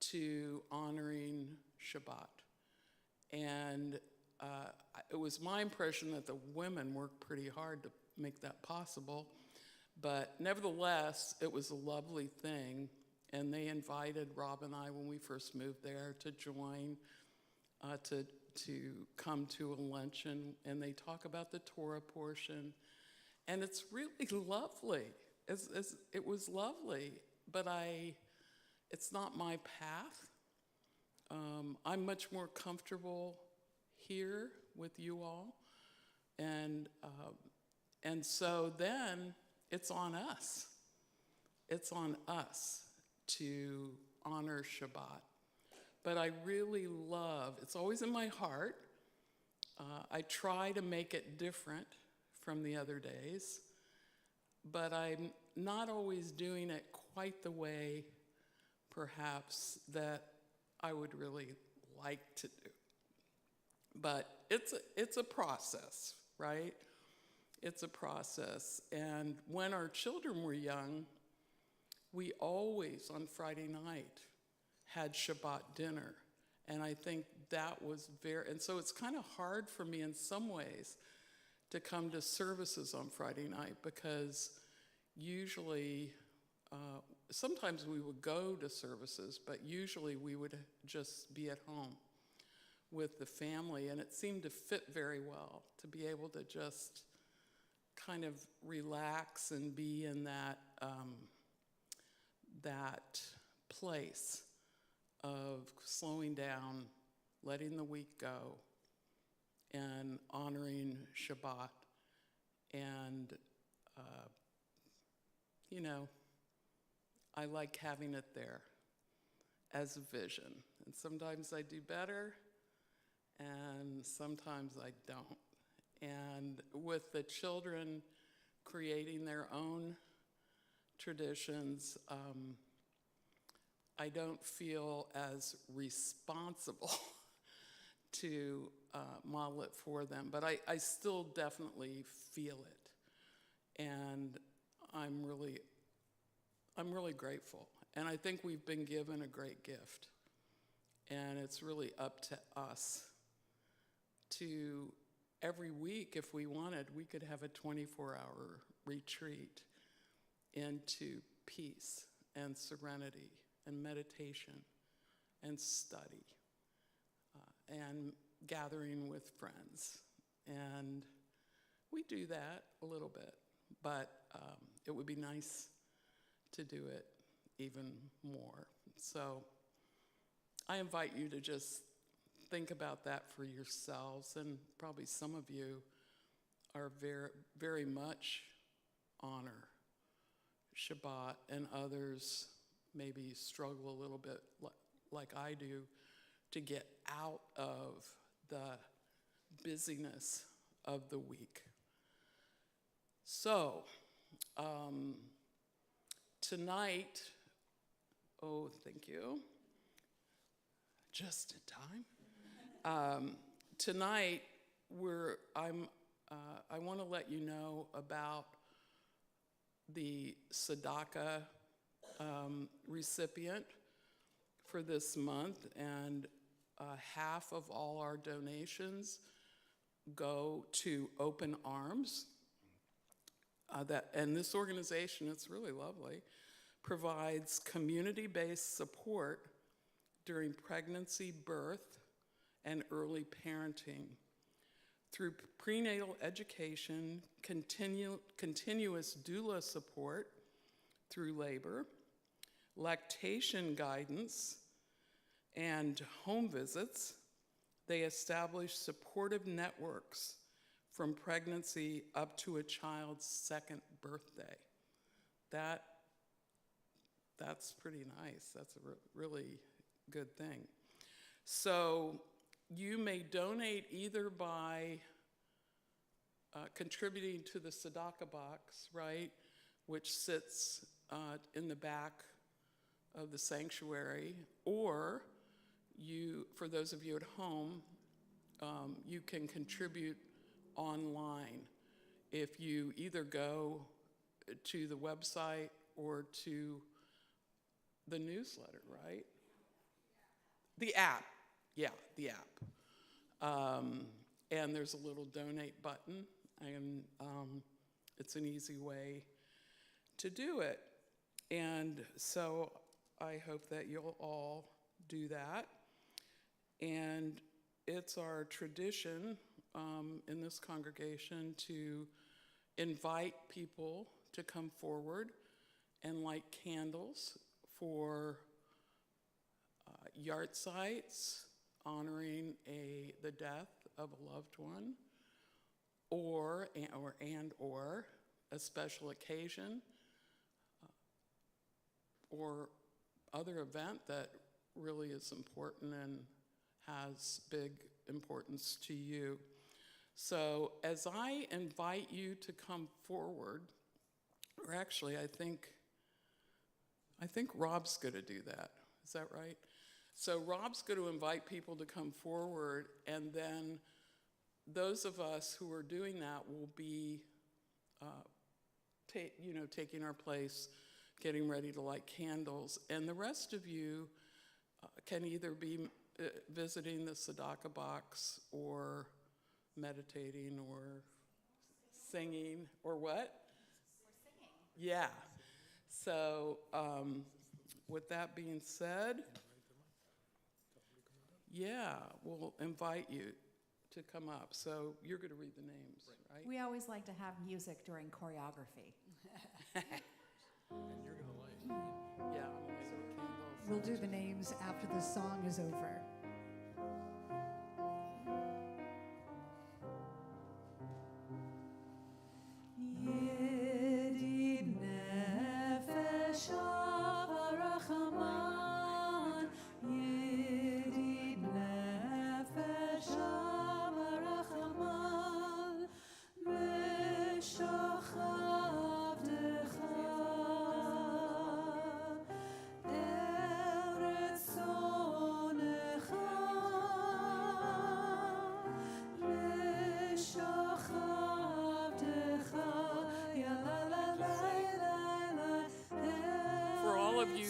to honoring Shabbat. And it was my impression that the women worked pretty hard to make that possible. But nevertheless, it was a lovely thing. And they invited Rob and I, when we first moved there, to join, to come to a luncheon. And they talk about the Torah portion. And it's really lovely. It was lovely. But it's not my path. I'm much more comfortable here with you all. And so then it's on us. It's on us to honor Shabbat. But I really love, it's always in my heart. I try to make it different from the other days, but I'm not always doing it quite the way, perhaps, that I would really like to do. But it's a process, right? It's a process. And when our children were young, we always, on Friday night, had Shabbat dinner. And I think that was and so it's kind of hard for me in some ways to come to services on Friday night, because usually, sometimes we would go to services, but usually we would just be at home with the family. And it seemed to fit very well to be able to just kind of relax and be in that place of slowing down, letting the week go, and honoring Shabbat. And, I like having it there as a vision. And sometimes I do better, and sometimes I don't. And with the children creating their own traditions, I don't feel as responsible to model it for them, but I still definitely feel it. And I'm really grateful. And I think we've been given a great gift. And it's really up to us to, every week, if we wanted, we could have a 24-hour retreat into peace and serenity and meditation and study and gathering with friends. And we do that a little bit, but it would be nice to do it even more. So I invite you to just think about that for yourselves, and probably some of you are very, very much honor Shabbat, and others maybe struggle a little bit like I do to get out of the busyness of the week. So, tonight, oh, thank you, just in time. Tonight, I want to let you know about the tzedakah recipient for this month, and half of all our donations go to Open Arms. And this organization, it's really lovely, provides community-based support during pregnancy, birth, and early parenting through prenatal education, continuous doula support through labor, lactation guidance, and home visits. They establish supportive networks from pregnancy up to a child's second birthday. That's pretty nice. That's a really good thing. So you may donate either by contributing to the tzedakah box, right, which sits in the back of the sanctuary, or for those of you at home, you can contribute online if you either go to the website or to the newsletter, right? The app, yeah, the app. And there's a little donate button, and it's an easy way to do it. And so I hope that you'll all do that. And it's our tradition in this congregation to invite people to come forward and light candles for yard sites honoring the death of a loved one, or a special occasion, or other event that really is important and has big importance to you. So as I invite you to come forward, or actually I think Rob's going to do that. Is that right? So Rob's going to invite people to come forward, and then those of us who are doing that will be, taking our place, getting ready to light candles. And the rest of you can either be visiting the tzedakah box, or meditating, or singing, or what? We're singing. Yeah. So with that being said, yeah, we'll invite you to come up. So you're going to read the names, right? We always like to have music during choreography. And you're going to light. Yeah, I'm going to light the candles. We'll do the names after the song is over.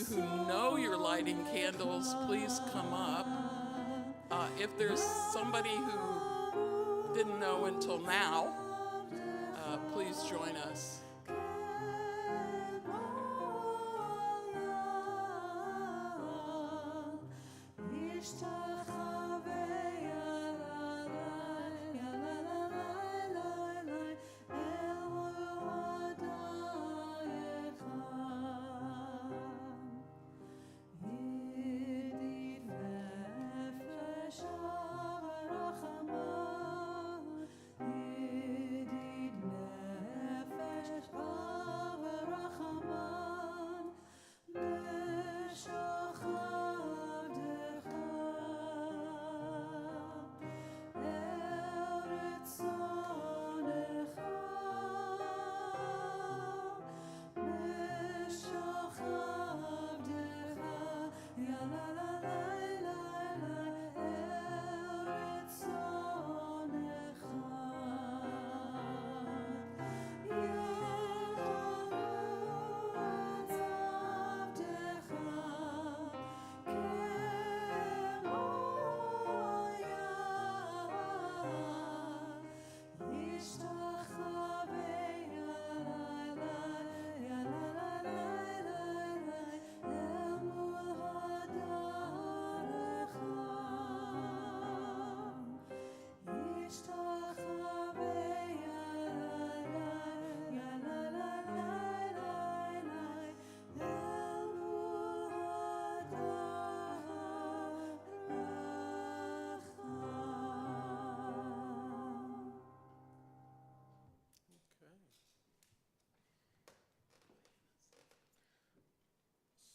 Who know you're lighting candles, please come up. If there's somebody who didn't know until now, please join us.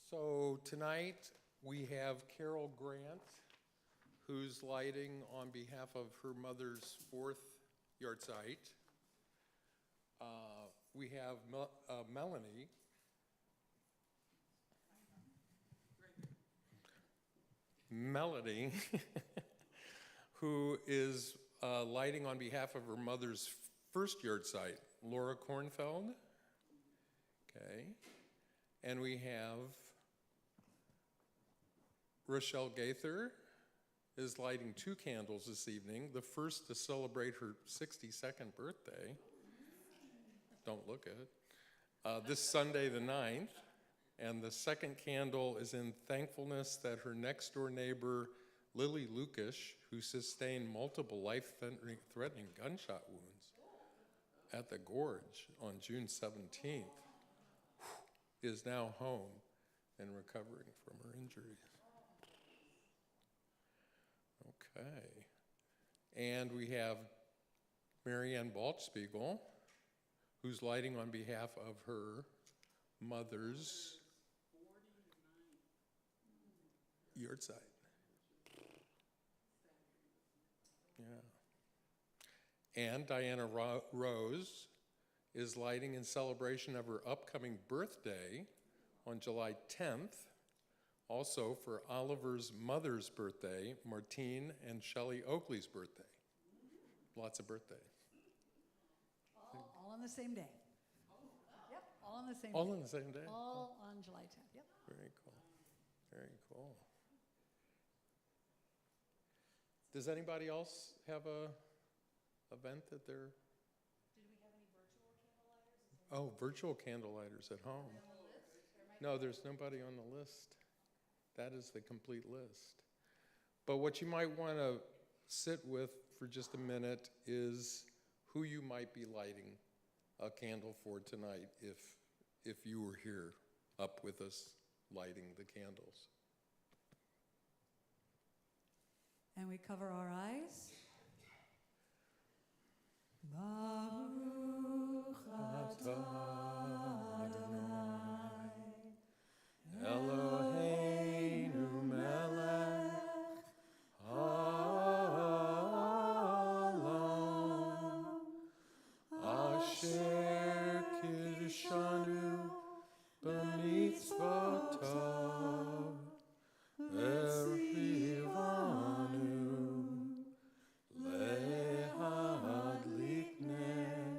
So tonight we have Carol Grant, who's lighting on behalf of her mother's 4th yard site. We have Melanie. Melody, who is lighting on behalf of her mother's 1st yard site, Laura Kornfeld. Okay. And we have Rochelle Gaither, is lighting 2 candles this evening. The first to celebrate her 62nd birthday. Don't look it. This Sunday the 9th. And the second candle is in thankfulness that her next door neighbor, Lily Lukish, who sustained multiple life-threatening gunshot wounds at the Gorge on June 17th, is now home and recovering from her injuries. Okay. And we have Marianne Baltspiegel, who's lighting on behalf of her mother's yahrzeit. Yeah. And Diana Rose is lighting in celebration of her upcoming birthday on July 10th, also for Oliver's mother's birthday, Martine and Shelley Oakley's birthday. Lots of birthdays. All on the same day. Yep, all on the same All day. on the same day? All on July 10th, yep. Very cool. Very cool. Does anybody else have a event that they're? Did we have any virtual candle lighters? Oh, virtual candle lighters at home. No, there's nobody on the list. That is the complete list. But what you might want to sit with for just a minute is who you might be lighting a candle for tonight if you were here up with us lighting the candles. And we cover our eyes. Baruch atah Adonai Eloheinu melech haolam asher kiddushanu b'mitzvotav v'rivanu lehadlik ner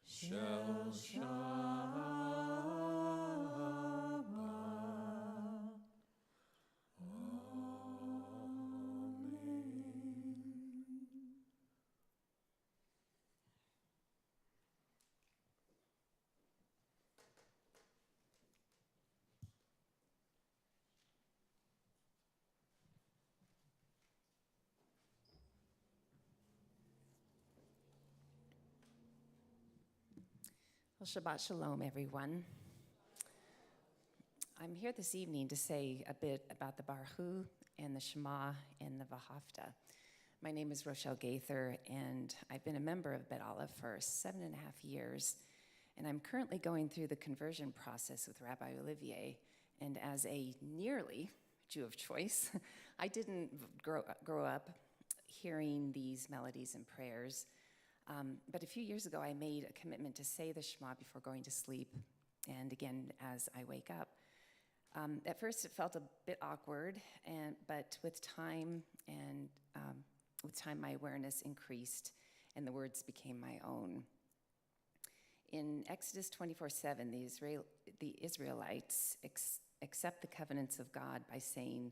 shel Shabbat. Amen. Well, Shabbat Shalom, everyone. I'm here this evening to say a bit about the Barhu and the Shema and the Vahafta. My name is Rochelle Gaither, and I've been a member of Bet Aleph for 7.5 years, and I'm currently going through the conversion process with Rabbi Olivier, and as a nearly Jew of choice, I didn't grow up hearing these melodies and prayers. But a few years ago, I made a commitment to say the Shema before going to sleep, and again as I wake up. At first, it felt a bit awkward, but with time, my awareness increased, and the words became my own. In Exodus 24:7, the Israelites accept the covenants of God by saying,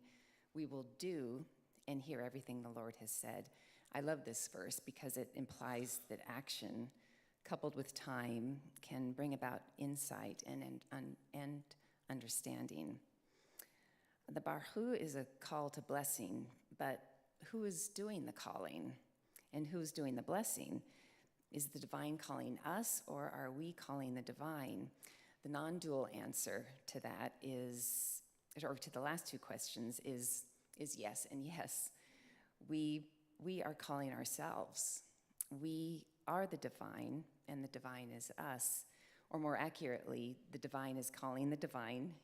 "We will do and hear everything the Lord has said." I love this verse because it implies that action, coupled with time, can bring about insight and understanding. The Barhu is a call to blessing, but who is doing the calling and who is doing the blessing? Is the divine calling us, or are we calling the divine? The non-dual answer to that is, or to the last two questions, is yes and yes. We are calling ourselves. We are the divine, and the divine is us. Or more accurately, the divine is calling the divine.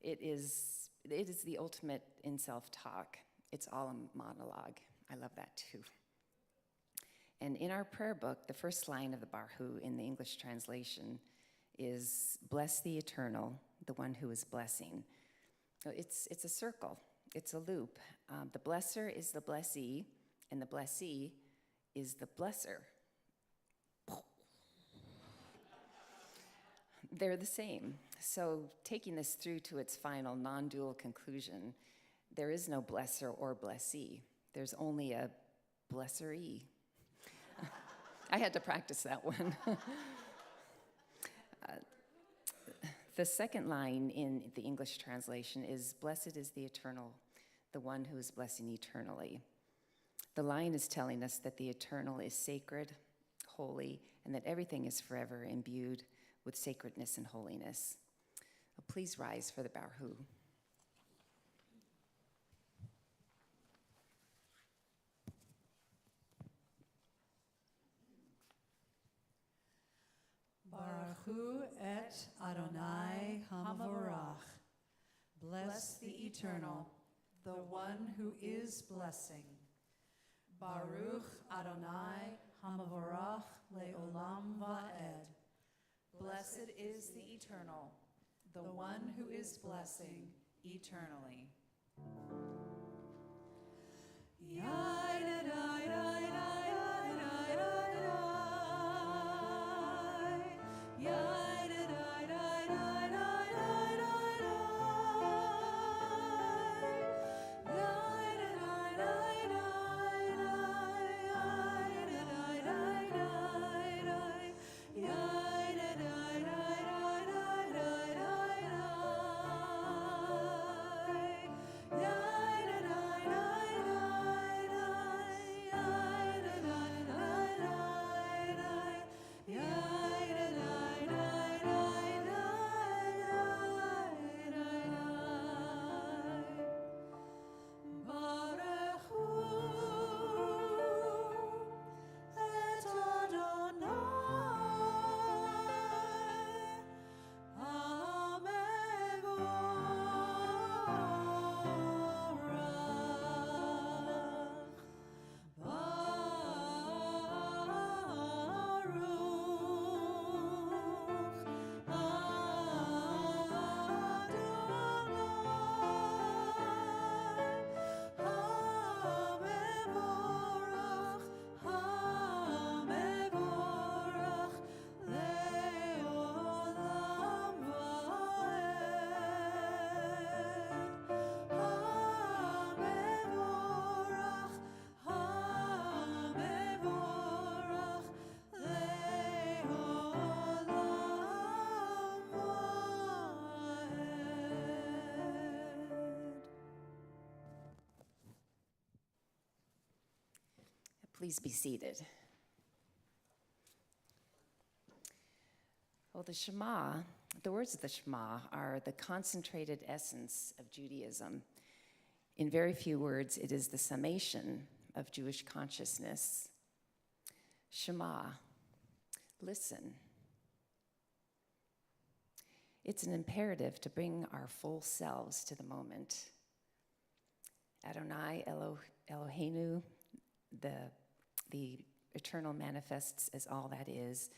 It is the ultimate in self-talk. It's all a monologue. I love that too. And in our prayer book, the first line of the Barhu in the English translation is, "Bless the eternal, the one who is blessing." So it's a circle. It's a loop. The blesser is the blessee, and the blessee is the blesser. they're the same. So taking this through to its final non-dual conclusion, there is no blesser or blessee. There's only a blesseree. I had to practice that one. The second line in the English translation is, "Blessed is the eternal, the one who is blessing eternally." The line is telling us that the eternal is sacred, holy, and that everything is forever imbued with sacredness and holiness. Please rise for the Barhu. Baruch Hu et Adonai Hamavorach. Bless the Eternal, the one who is blessing. Baruch Adonai Hamavorach Le'olam Va'ed. Blessed is the Eternal, the one who is blessing eternally. Please be seated. Well, the words of the Shema are the concentrated essence of Judaism. In very few words, it is the summation of Jewish consciousness. Shema, listen. It's an imperative to bring our full selves to the moment. Adonai Eloheinu, the eternal manifests as all that is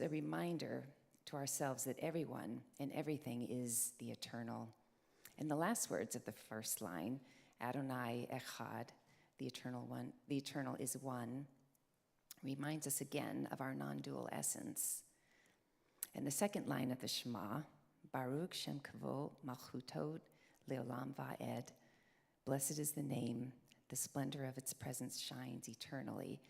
a reminder to ourselves that everyone and everything is the eternal. And the last words of the first line, Adonai Echad, the eternal is one, reminds us again of our non-dual essence. And the second line of the Shema, Baruch Shem Kavod Malchuto Leolam Va'ed, blessed is the name, the splendor of its presence shines eternally,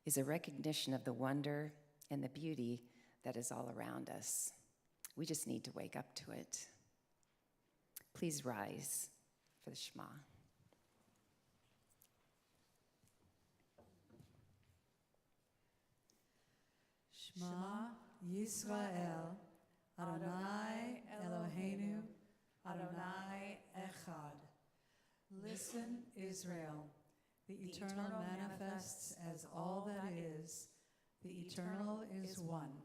is a recognition of the wonder and the beauty that is all around us. We just need to wake up to it. Please rise for the Shema. Shema Yisrael, Adonai Eloheinu, Adonai Echad. Listen, Israel, the eternal manifests as all that is, the eternal is one.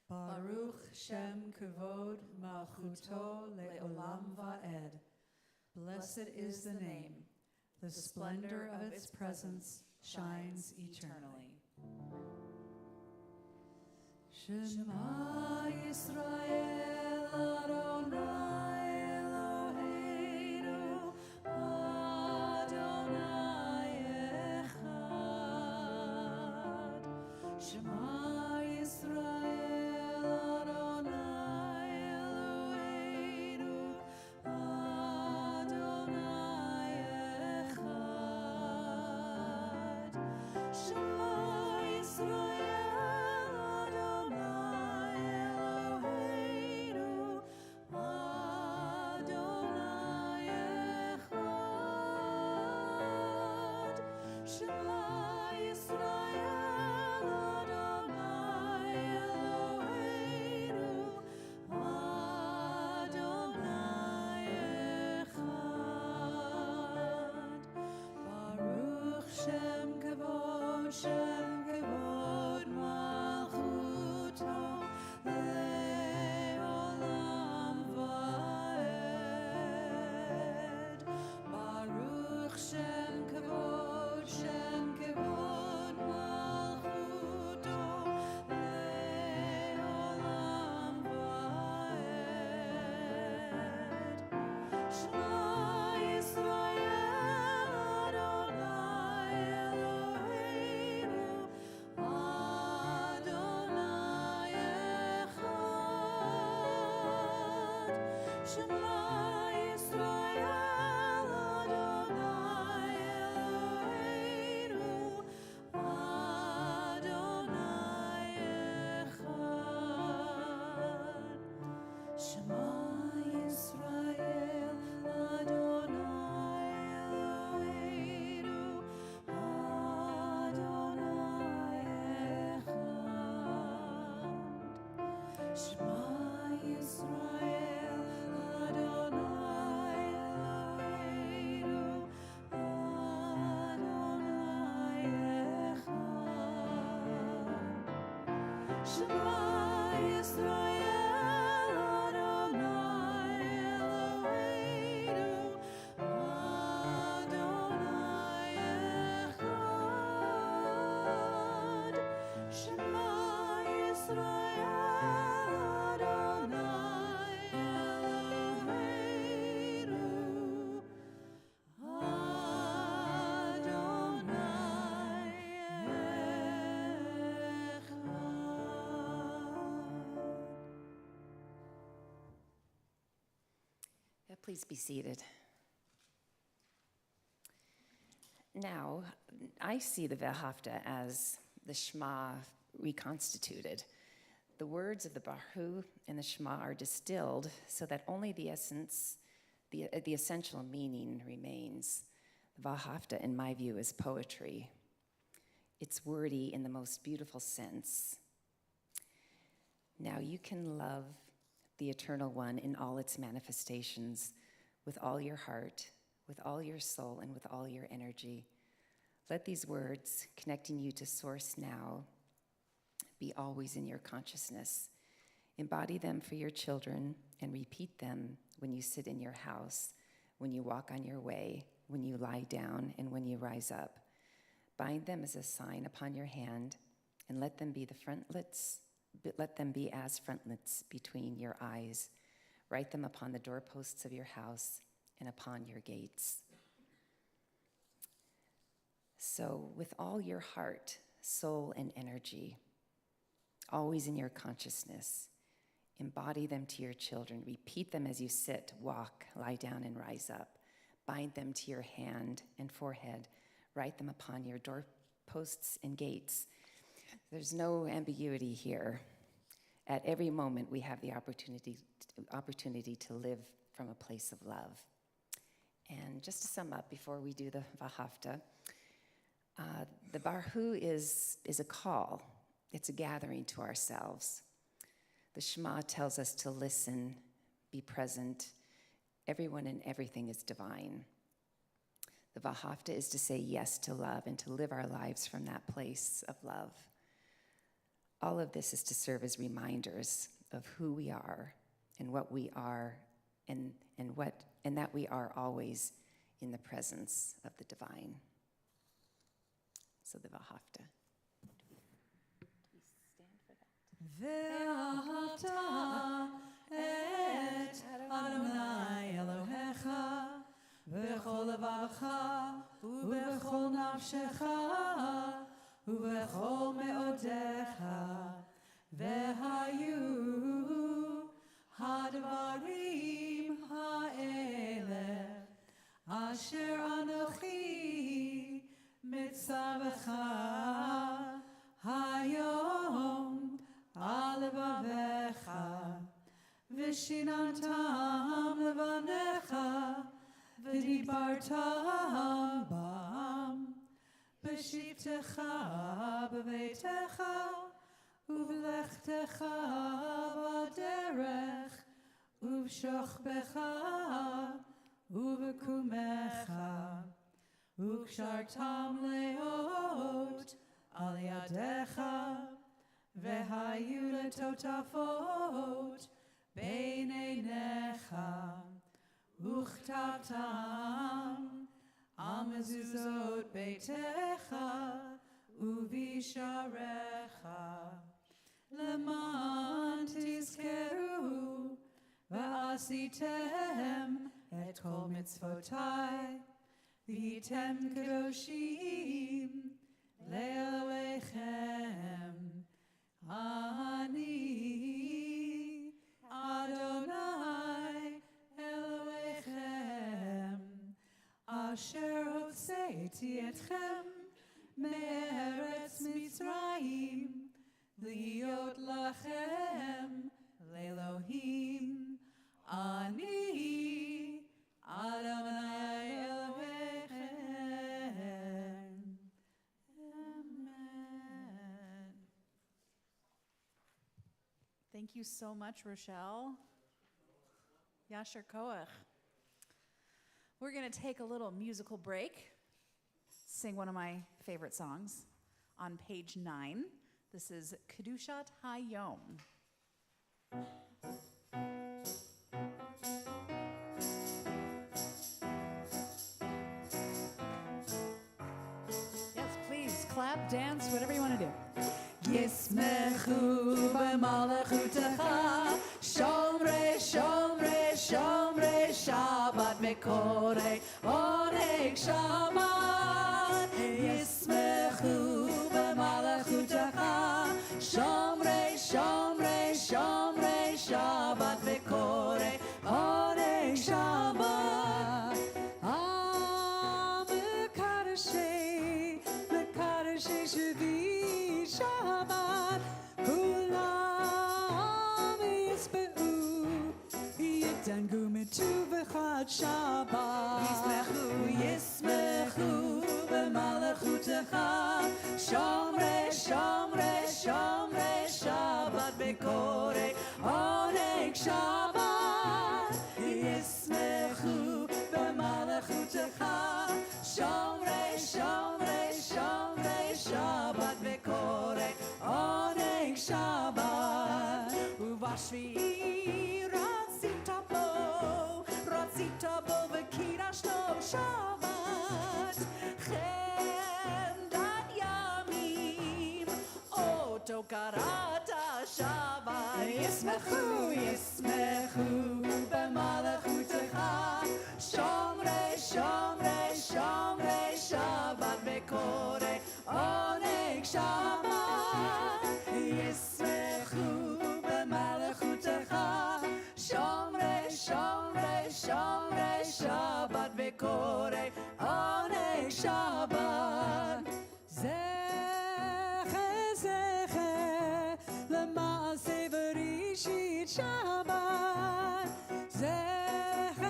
Baruch Shem Kavod Malchuto Le'olam Va'ed. Blessed is the name, the splendor of its presence shines eternally. Shema Yisrael, Adonai Eloheinu, Adonai Echad. Shema Yisrael, Adonai Shem kevod malchuto leolam vaed. Baruch Shem kevod malchuto leolam vaed. Shema Yisrael Adonai Eloheinu Adonai Echad. Shema Yisrael Adonai Eloheinu Adonai Echad. Shema Yisrael Adonai Eloheinu Adonai Echad. Shema Yisrael Adonai Eloheinu Adonai Echad. Shema Yisrael Adonai Eloheinu Adonai Echad. Shema Yisrael Adonai Eloheinu Please be seated. Now, I see the Vehafta as the Shema reconstituted. The words of the Barhu and the Shema are distilled so that only the essence, the essential meaning remains. The Vehafta, in my view, is poetry. It's wordy in the most beautiful sense. Now you can love the Eternal One in all its manifestations with all your heart, with all your soul, and with all your energy. Let these words, connecting you to Source now, be always in your consciousness. Embody them for your children and repeat them when you sit in your house, when you walk on your way, when you lie down, and when you rise up. Bind them as a sign upon your hand, and let them be as frontlets between your eyes. Write them upon the doorposts of your house and upon your gates. So, with all your heart, soul, and energy, always in your consciousness, embody them to your children. Repeat them as you sit, walk, lie down, and rise up. Bind them to your hand and forehead. Write them upon your doorposts and gates. There's no ambiguity here. At every moment, we have the opportunity to live from a place of love. And just to sum up before we do the Vehafta, the Barhu is a call. It's a gathering to ourselves. The Shema tells us to listen, be present. Everyone and everything is divine. The Vehafta is to say yes to love and to live our lives from that place of love. All of this is to serve as reminders of who we are and what we are and that we are always in the presence of the divine. So the Vehafta. Ve'ahavta et Adonai Elohecha v'chol levavecha u'v'chol nafshecha u'v'chol me'odecha ve'hayu hadvarim ha'ele asher anochi mitzavecha hayom Alevavecha, Vishinantam levanecha, Vidibartam bam, Beshivtecha beveitecha, Uvlechtecha baderech, Uvshochbecha, Uvekumecha, Ukshartam leot, על ידיך, והיו לטוטפות בין עיניך, וכתבתם על מזוזות ביתך ובשעריך, למען תזכרו ועשיתם את כל מצוותיי, והייתם קדושים לאלוהיכם. אני אדוני אלוהיכם, אשר הוצאתי אתכם מארץ מצרים, להיות לכם לאלוהים. אני אדוני אלוהיכם. Amen. Thank you so much, Rochelle. Yasher Koach. We're going to take a little musical break, sing one of my favorite songs on page 9. This is Kedushat Hayom. Yes, please, clap, dance, whatever you want to do. ישמחו במלכותך, שומרי שומרי שומרי שבת וקוראי עונג שבת. ישמחו במלכותך, שומרי שומרי שומרי שבת וקוראי עונג שבת. מקדשי מקדשי שבי שבת, כולם ישבעו יתענגו מטובך עד שבת. ישמחו ישמחו במלכותך, שומרי שומרי שומרי שבת וקוראי עונג שבת. ישמחו במלכותך, שומרי שומרי שומרי שבת וקוראי עונג שבת. ובשביעי רצית בו וקידשתו שבת, חמדת ימים אותו קראת שבת. ישמחו ישמחו במלכותך, שומרי שומרי שומרי שבת וקוראי עונג שבת. ישמחו במלכותך, שומרי שומרי שומרי שבת וקוראי עונג שבת. זכר זכר למעשה בראשית שבת, זכר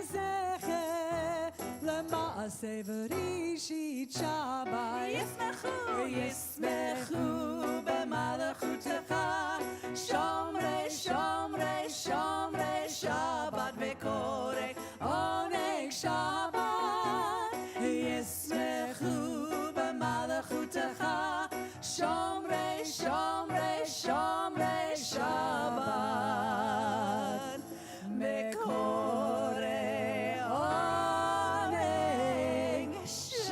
זכר למעשה בראשית שבת. ישמחו ישמחו במלכותך, שומרי שומרי שומרי שבת וקוראי עונג שבת. ישמחו במלכותך, שומרי שומרי שומרי שבת וקוראי עונג שבת.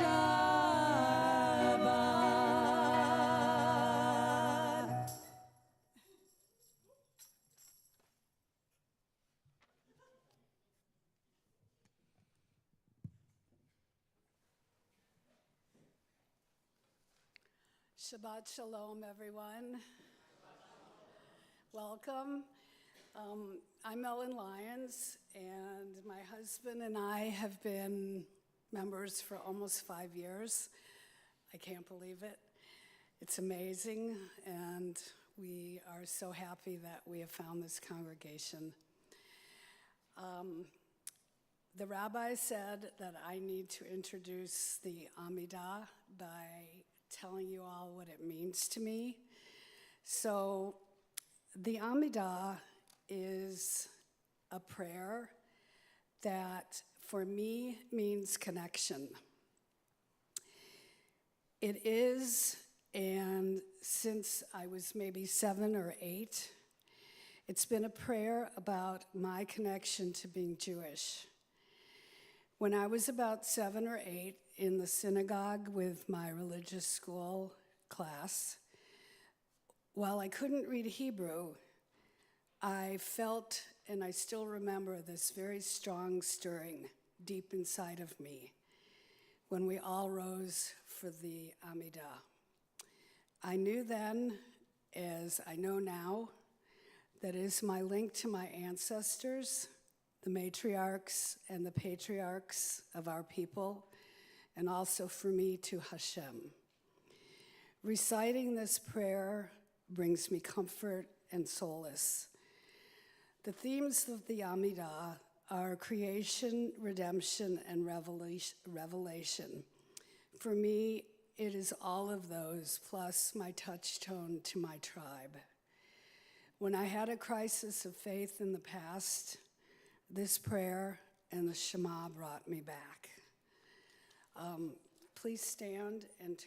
Shabbat Shalom, everyone. Welcome. I'm Ellen Lyons, and my husband and I have been members for almost 5 years. I can't believe it. It's amazing, and we are so happy that we have found this congregation. The rabbi said that I need to introduce the Amidah by telling you all what it means to me. So the Amidah is a prayer that for me means connection. It is And since I was maybe 7 or 8, it's been a prayer about my connection to being Jewish. When I was about 7 or 8 in the synagogue with my religious school class, while I couldn't read Hebrew, I felt, and I still remember, this very strong stirring deep inside of me when we all rose for the Amidah. I knew then, as I know now, that it is my link to my ancestors, the matriarchs and the patriarchs of our people, and also for me to Hashem. Reciting this prayer brings me comfort and solace. The themes of the Amidah are creation, redemption, and revelation. For me, it is all of those, plus my touchstone to my tribe. When I had a crisis of faith in the past, this prayer and the Shema brought me back. Please stand and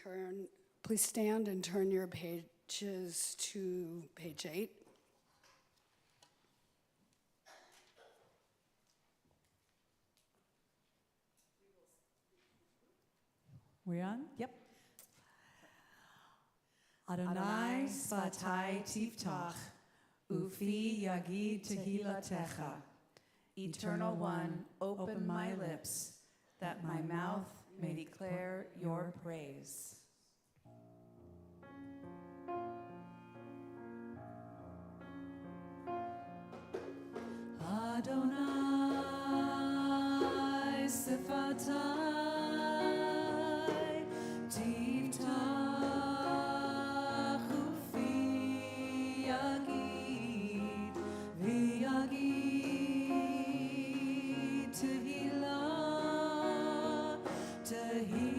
turn your pages to page 8. We on? Yep. Adonai sfatai tiftach, ufi yagid tehilatecha. Eternal One, open my lips, that my mouth may declare your praise. Adonai sifatai tiftach ufi yagid v'yagid tehillah tehilatecha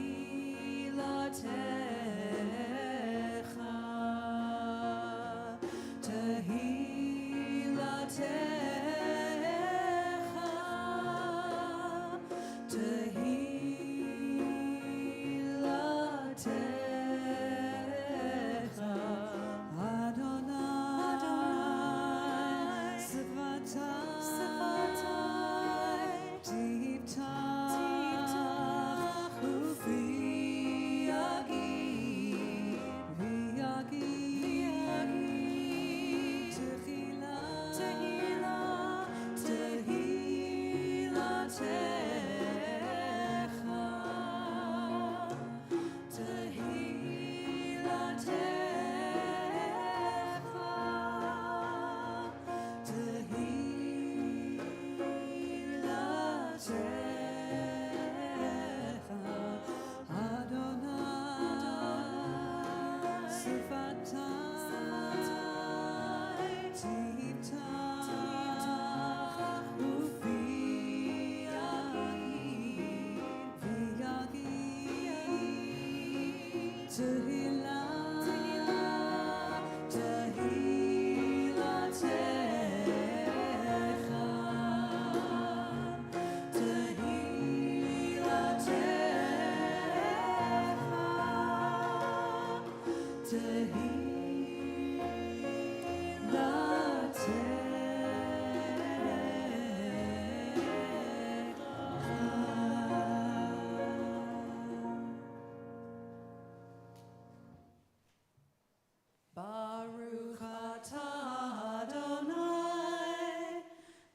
tehilatecha Baruch atah Adonai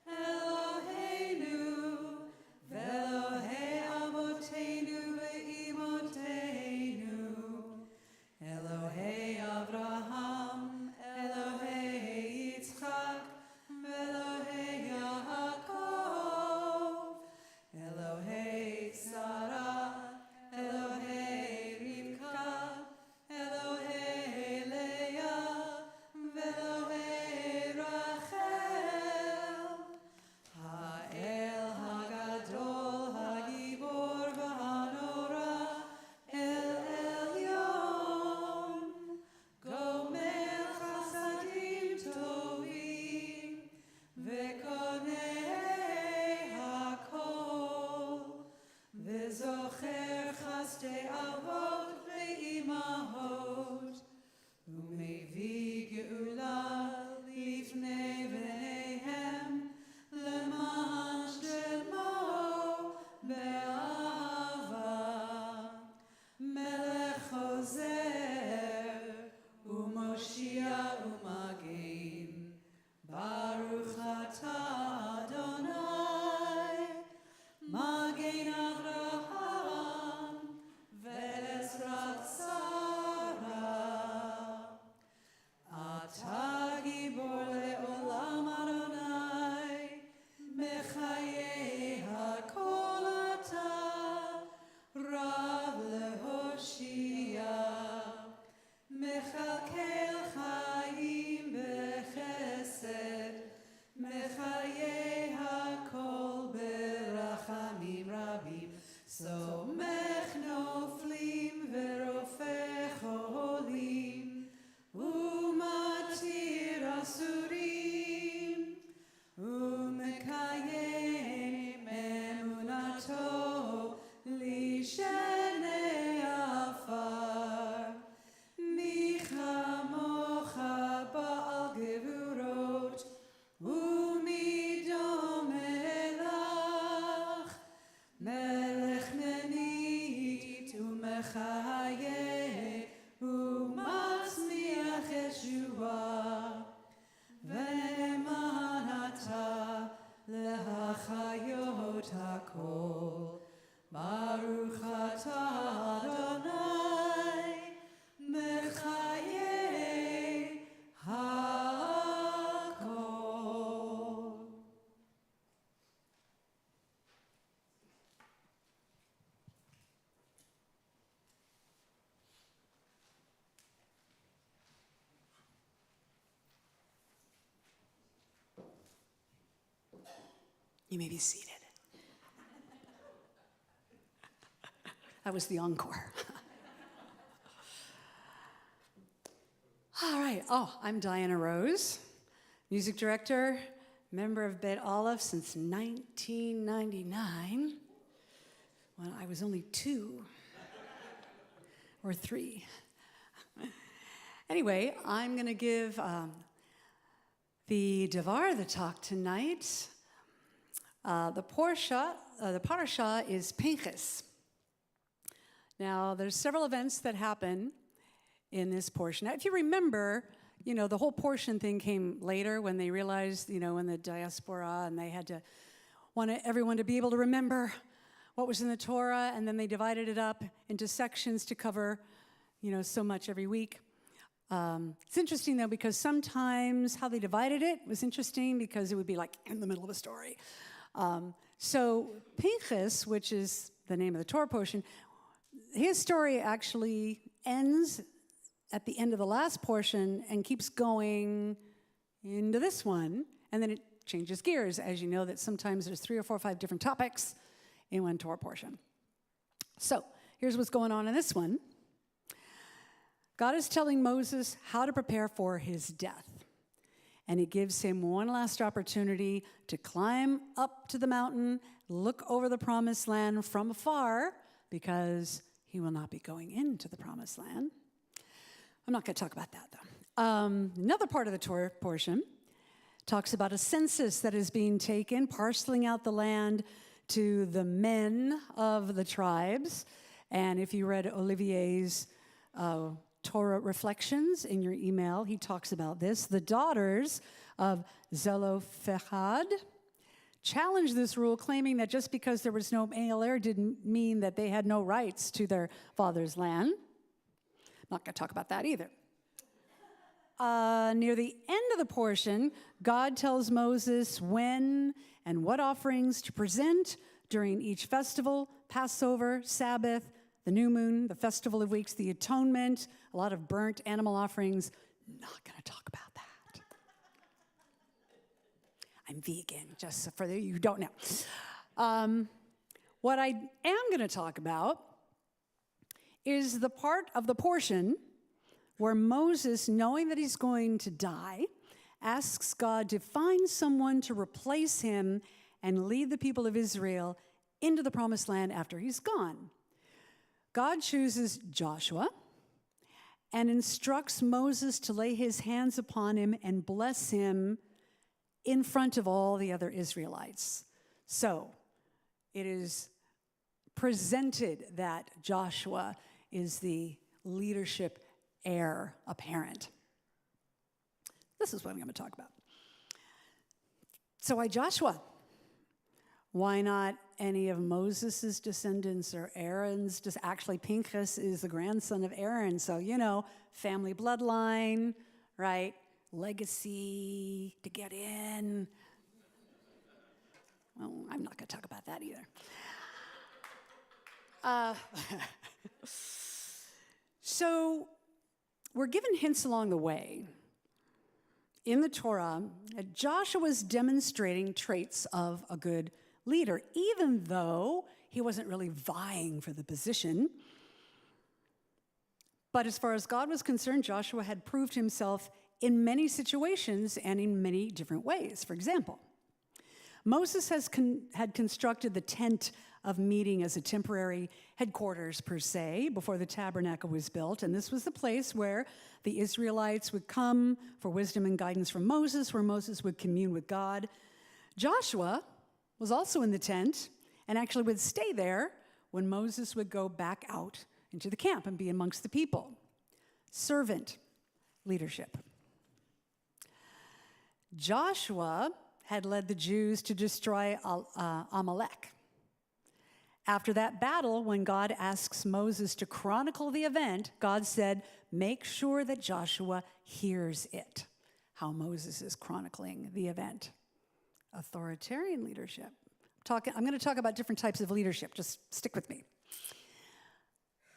Eloheinu v'Elohei avoteinu ve'imoteinu Elohei Avraham Elohei Yitzchak v'Elohei Yaakov Elohei Sarah Elohei Rivka Elohei Ve'Elohei Rachel, Ha'el Hagadol Hagibor V'Hanora, El Elyon, Gomer Chasadim Tovim, Ve'Konei Hakol, Ve'Zocher Chasdei Avot Ve'Imahot, Magen Avraham ve'ezrat Sarah. Ata gibor le'olam Adonai, mechayei hakol ata, rav lehoshia, mechalkel chayim bechesed, mechayei hakol berachamim rabim, somech noflim verofech olim, umatir asurim, umekayem emunato lishenei afar. Mi chamocha ba'al gevurot, umi domeh lach, melech nenit umechayeh, umatzmiach Yeshua, ve'eman ata lehachayot hakol. Baruch atah Adonai, mechayei hakol. You may be seated. That was the encore. All right. Oh, I'm Diana Rose, music director, member of Bet Aleph since 1999, when I was only 2 or 3. Anyway, I'm going to give the Devar, the talk tonight. The parasha is Pinchas. Now, there's several events that happen in this portion. Now, if you remember, the whole portion thing came later when they realized, in the diaspora, and they had to want everyone to be able to remember what was in the Torah, and then they divided it up into sections to cover, so much every week. It's interesting, though, because sometimes how they divided it was interesting because it would be like in the middle of a story. So Pinchas, which is the name of the Torah portion, his story actually ends at the end of the last portion and keeps going into this one, and then it changes gears. As you know, that sometimes there's 3 or 4 or 5 different topics in one Torah portion. So here's what's going on in this one. God is telling Moses how to prepare for his death. And he gives him one last opportunity to climb up to the mountain, look over the promised land from afar, because he will not be going into the promised land. I'm not going to talk about that, though. Another part of the Torah portion talks about a census that is being taken, parceling out the land to the men of the tribes. And if you read Olivier's Torah Reflections in your email, he talks about this. The daughters of Zelophehad challenged this rule, claiming that just because there was no male heir didn't mean that they had no rights to their father's land. Not going to talk about that either. Near the end of the portion, God tells Moses when and what offerings to present during each festival: Passover, Sabbath, the new moon, the festival of weeks, the atonement, a lot of burnt animal offerings. Not going to talk about that. I'm vegan, just for you who don't know. What I am going to talk about is the part of the portion where Moses, knowing that he's going to die, asks God to find someone to replace him and lead the people of Israel into the promised land after he's gone. God chooses Joshua and instructs Moses to lay his hands upon him and bless him in front of all the other Israelites. So it is presented that Joshua is the leadership heir apparent. This is what I'm going to talk about. So why Joshua? Why not any of Moses' descendants or Aaron's. Just actually, Pinchas is the grandson of Aaron. So, family bloodline, right? Legacy to get in. Well, I'm not going to talk about that either. So we're given hints along the way in the Torah that Joshua's demonstrating traits of a good leader, even though he wasn't really vying for the position. But as far as God was concerned, Joshua had proved himself in many situations and in many different ways. For example, Moses had constructed the tent of meeting as a temporary headquarters, per se, before the tabernacle was built. And this was the place where the Israelites would come for wisdom and guidance from Moses, where Moses would commune with God. Joshua was also in the tent and actually would stay there when Moses would go back out into the camp and be amongst the people. Servant leadership. Joshua had led the Jews to destroy Amalek. After that battle, when God asks Moses to chronicle the event, God said, make sure that Joshua hears it, how Moses is chronicling the event. Authoritarian leadership. I'm going to talk about different types of leadership. Just stick with me.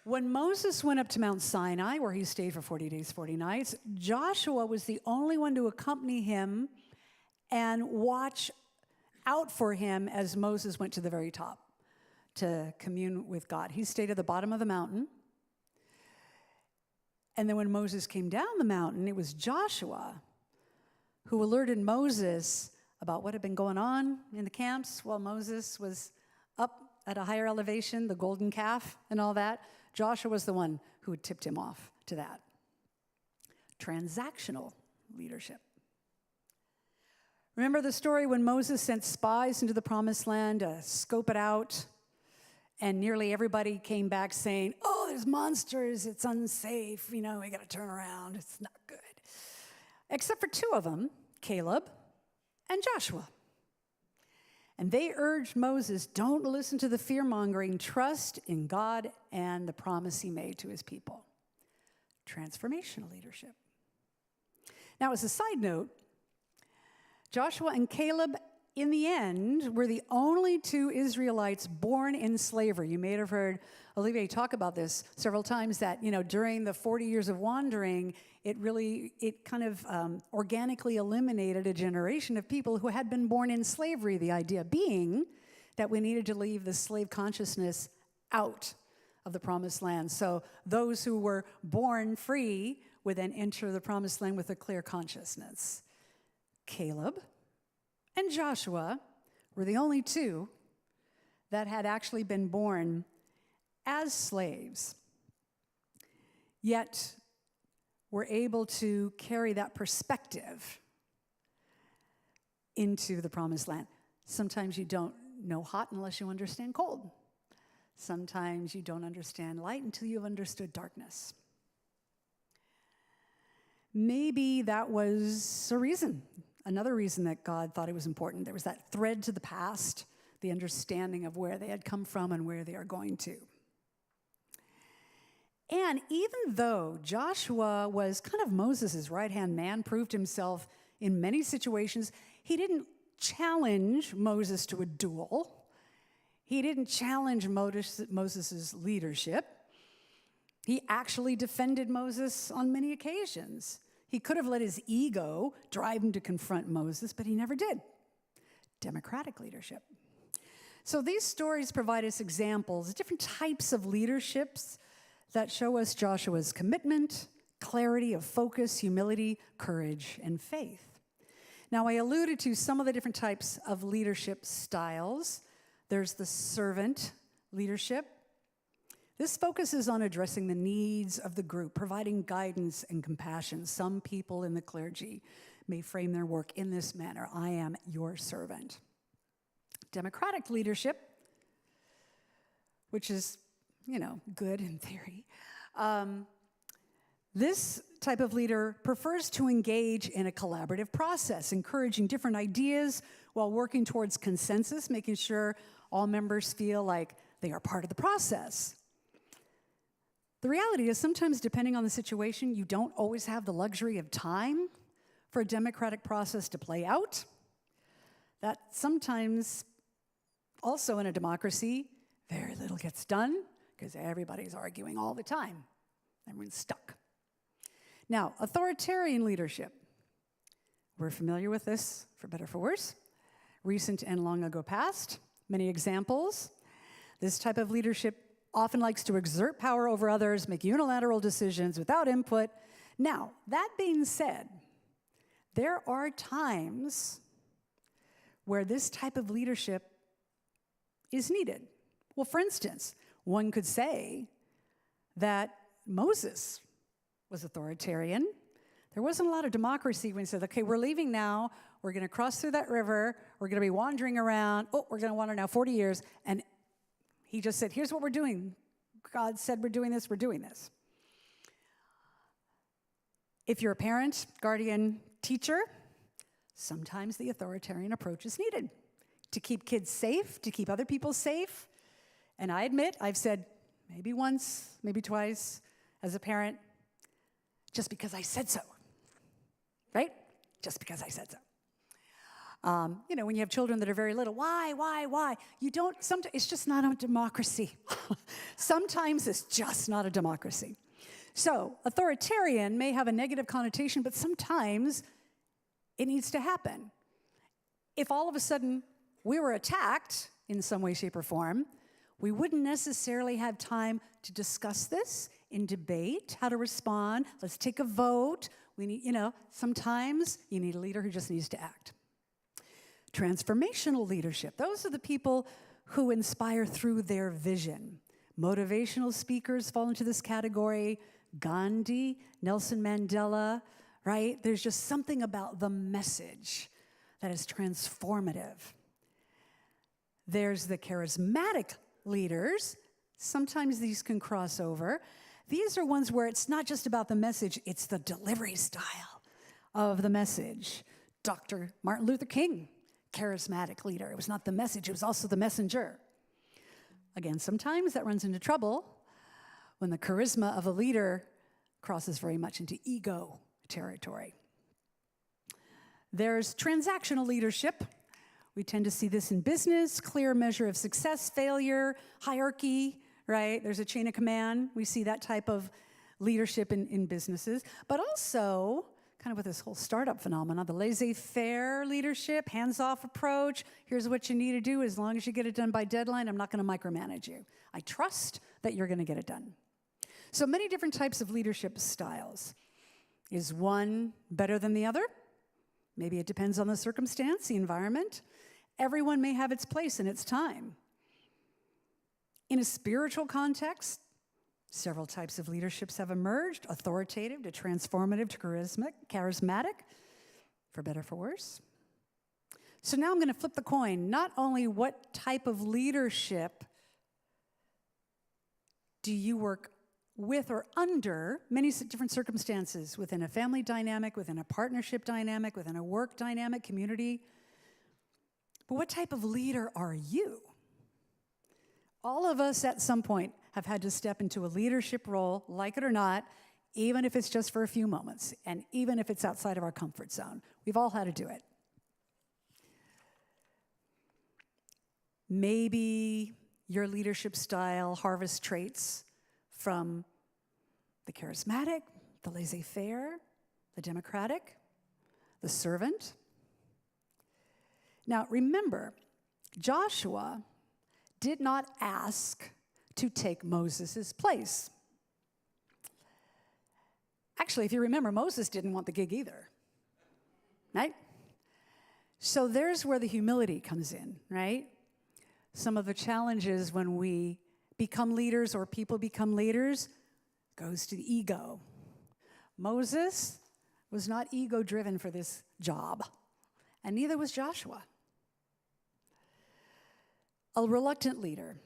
When Moses went up to Mount Sinai, where he stayed for 40 days, 40 nights, Joshua was the only one to accompany him and watch out for him as Moses went to the very top to commune with God. He stayed at the bottom of the mountain. And then when Moses came down the mountain, it was Joshua who alerted Moses about what had been going on in the camps while Moses was up at a higher elevation, the golden calf and all that. Joshua was the one who had tipped him off to that. Transactional leadership. Remember the story when Moses sent spies into the promised land to scope it out, and nearly everybody came back saying, oh, there's monsters, it's unsafe, we got to turn around, it's not good. Except for two of them, Caleb and Joshua. And they urged Moses, don't listen to the fear-mongering, trust in God and the promise he made to his people. Transformational leadership. Now, as a side note, Joshua and Caleb, in the end, were the only two Israelites born in slavery. You may have heard Olivier talk about this several times, that, during the 40 years of wandering, it kind of organically eliminated a generation of people who had been born in slavery, the idea being that we needed to leave the slave consciousness out of the promised land. So those who were born free would then enter the promised land with a clear consciousness. Caleb and Joshua were the only two that had actually been born as slaves, yet were able to carry that perspective into the promised land. Sometimes you don't know hot unless you understand cold. Sometimes you don't understand light until you've understood darkness. Maybe that was a reason. Another reason that God thought it was important. There was that thread to the past, the understanding of where they had come from and where they are going to. And even though Joshua was kind of Moses' right-hand man, proved himself in many situations, he didn't challenge Moses to a duel. He didn't challenge Moses' leadership. He actually defended Moses on many occasions. He could have let his ego drive him to confront Moses, but he never did. Democratic leadership. So these stories provide us examples, different types of leaderships that show us Joshua's commitment, clarity of focus, humility, courage, and faith. Now, I alluded to some of the different types of leadership styles. There's the servant leadership. This focuses on addressing the needs of the group, providing guidance and compassion. Some people in the clergy may frame their work in this manner: I am your servant. Democratic leadership, which is, good in theory. This type of leader prefers to engage in a collaborative process, encouraging different ideas while working towards consensus, making sure all members feel like they are part of the process. The reality is sometimes, depending on the situation, you don't always have the luxury of time for a democratic process to play out. That sometimes, also in a democracy, very little gets done because everybody's arguing all the time. Everyone's stuck. Now, authoritarian leadership. We're familiar with this, for better or for worse. Recent and long ago past. Many examples. This type of leadership often likes to exert power over others, make unilateral decisions without input. Now, that being said, there are times where this type of leadership is needed. Well, for instance, one could say that Moses was authoritarian. There wasn't a lot of democracy when he said, okay, we're leaving now. We're going to cross through that river. We're going to be wandering around. Oh, we're going to wander now 40 years. And he just said, here's what we're doing. God said we're doing this. We're doing this. If you're a parent, guardian, teacher, sometimes the authoritarian approach is needed to keep kids safe, to keep other people safe. And I admit, I've said maybe once, maybe twice as a parent, just because I said so, right? Just because I said so. When you have children that are very little, why? You don't, sometimes it's just not a democracy. Sometimes it's just not a democracy. So authoritarian may have a negative connotation, but sometimes it needs to happen. If all of a sudden we were attacked in some way, shape, or form, we wouldn't necessarily have time to discuss this in debate, how to respond. Let's take a vote. We need, sometimes you need a leader who just needs to act. Transformational leadership. Those are the people who inspire through their vision. Motivational speakers fall into this category. Gandhi, Nelson Mandela, right? There's just something about the message that is transformative. There's the charismatic leaders. Sometimes these can cross over. These are ones where it's not just about the message, it's the delivery style of the message. Dr. Martin Luther King, charismatic leader. It was not the message, it was also the messenger. Again, sometimes that runs into trouble when the charisma of a leader crosses very much into ego territory. There's transactional leadership. We tend to see this in business, clear measure of success, failure, hierarchy, right? There's a chain of command. We see that type of leadership in businesses. But also, kind of with this whole startup phenomenon, the laissez-faire leadership, hands-off approach. Here's what you need to do. As long as you get it done by deadline, I'm not going to micromanage you. I trust that you're going to get it done. So many different types of leadership styles. Is one better than the other? Maybe it depends on the circumstance, the environment. Everyone may have its place and its time. In a spiritual context, several types of leaderships have emerged, authoritative to transformative to charismatic, for better or for worse. So now I'm going to flip the coin. Not only what type of leadership do you work with or under many different circumstances, within a family dynamic, within a partnership dynamic, within a work dynamic, community. But what type of leader are you? All of us at some point have had to step into a leadership role, like it or not, even if it's just for a few moments, and even if it's outside of our comfort zone. We've all had to do it. Maybe your leadership style harvests traits from the charismatic, the laissez-faire, the democratic, the servant. Now, remember, Joshua did not ask to take Moses' place. Actually, if you remember, Moses didn't want the gig either, right? So there's where the humility comes in, right? Some of the challenges when we become leaders or people become leaders goes to the ego. Moses was not ego-driven for this job, and neither was Joshua. A reluctant leader.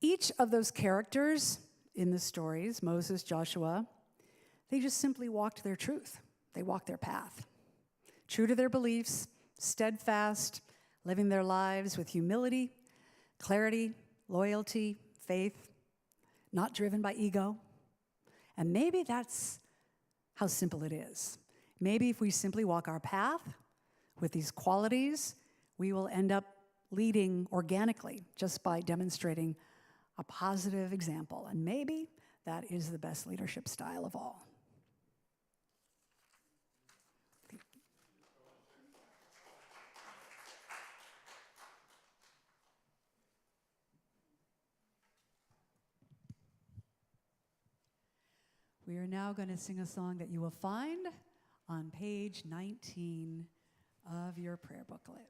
Each of those characters in the stories, Moses, Joshua, they just simply walked their truth. They walked their path. True to their beliefs, steadfast, living their lives with humility, clarity, loyalty, faith, not driven by ego. And maybe that's how simple it is. Maybe if we simply walk our path with these qualities, we will end up leading organically just by demonstrating a positive example. And maybe that is the best leadership style of all. We are now going to sing a song that you will find on page 19 of your prayer booklet.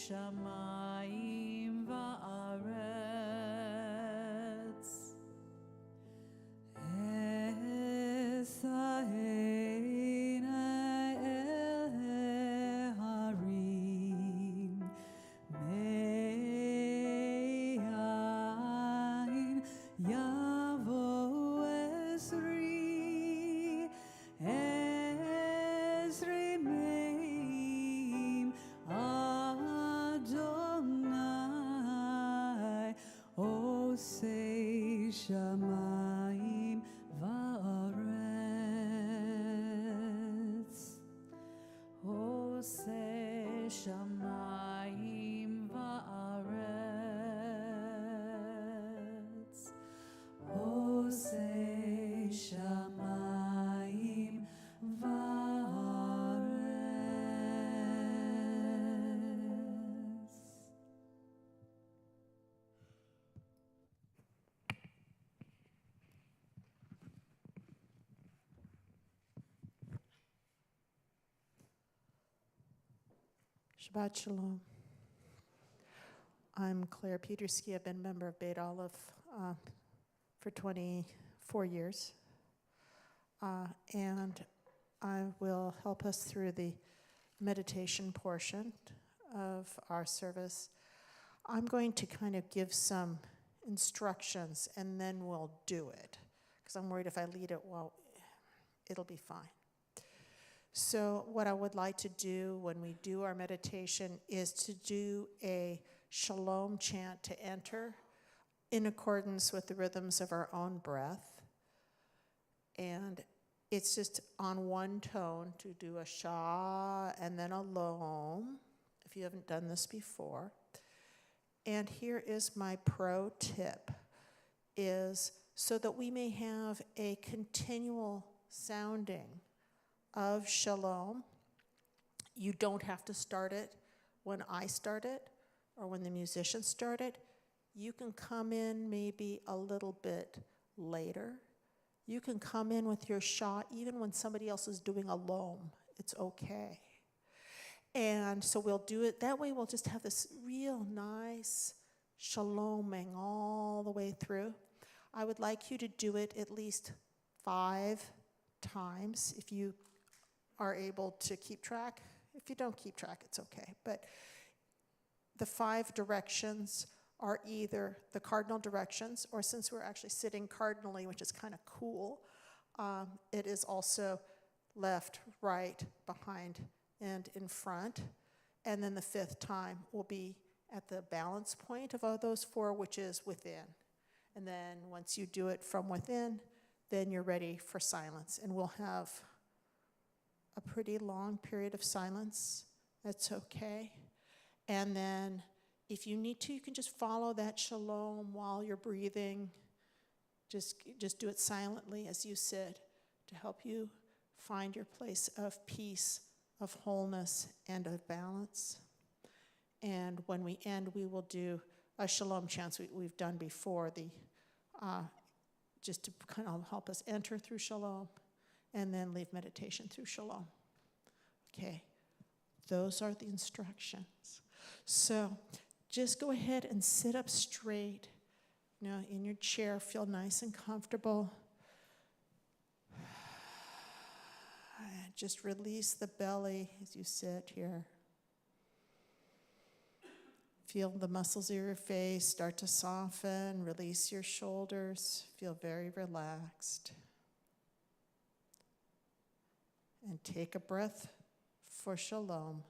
Shamayim va'aretz Esaheina el harim Me'ayin yavo Ezri Ezri meim Adonai Osei Shamayim va'aretz Osei Shamayim va'aretz Osei Shamayim va'aretz. Shabbat Shalom. I'm Claire Peterski. I've been a member of Beit Aleph for 24 years. And I will help us through the meditation portion of our service. I'm going to kind of give some instructions and then we'll do it. Because I'm worried if I lead it, well, it'll be fine. So what I would like to do when we do our meditation is to do a shalom chant to enter in accordance with the rhythms of our own breath. And it's just on one tone to do a shah and then a lom, if you haven't done this before. And here is my pro tip, is so that we may have a continual sounding of shalom. You don't have to start it when I start it or when the musicians start it. You can come in maybe a little bit later. You can come in with your shah even when somebody else is doing a lom. It's okay. And so we'll do it. That way we'll just have this real nice shaloming all the way through. I would like you to do it at least 5 times if you are able to keep track. If you don't keep track, it's okay. But the 5 directions are either the cardinal directions, or since we're actually sitting cardinally, which is kind of cool, it is also left, right, behind, and in front. And then the 5th time will be at the balance point of all those 4, which is within. And then once you do it from within, then you're ready for silence. And we'll have a pretty long period of silence. That's okay. And then if you need to, you can just follow that shalom while you're breathing. Just do it silently as you sit to help you find your place of peace, of wholeness, and of balance. And when we end, we will do a shalom chant we've done before, just to kind of help us enter through shalom, and then leave meditation through shalom. Okay, those are the instructions. So just go ahead and sit up straight. Now in your chair, feel nice and comfortable. Just release the belly as you sit here. Feel the muscles of your face start to soften. Release your shoulders. Feel very relaxed. And take a breath for shalom.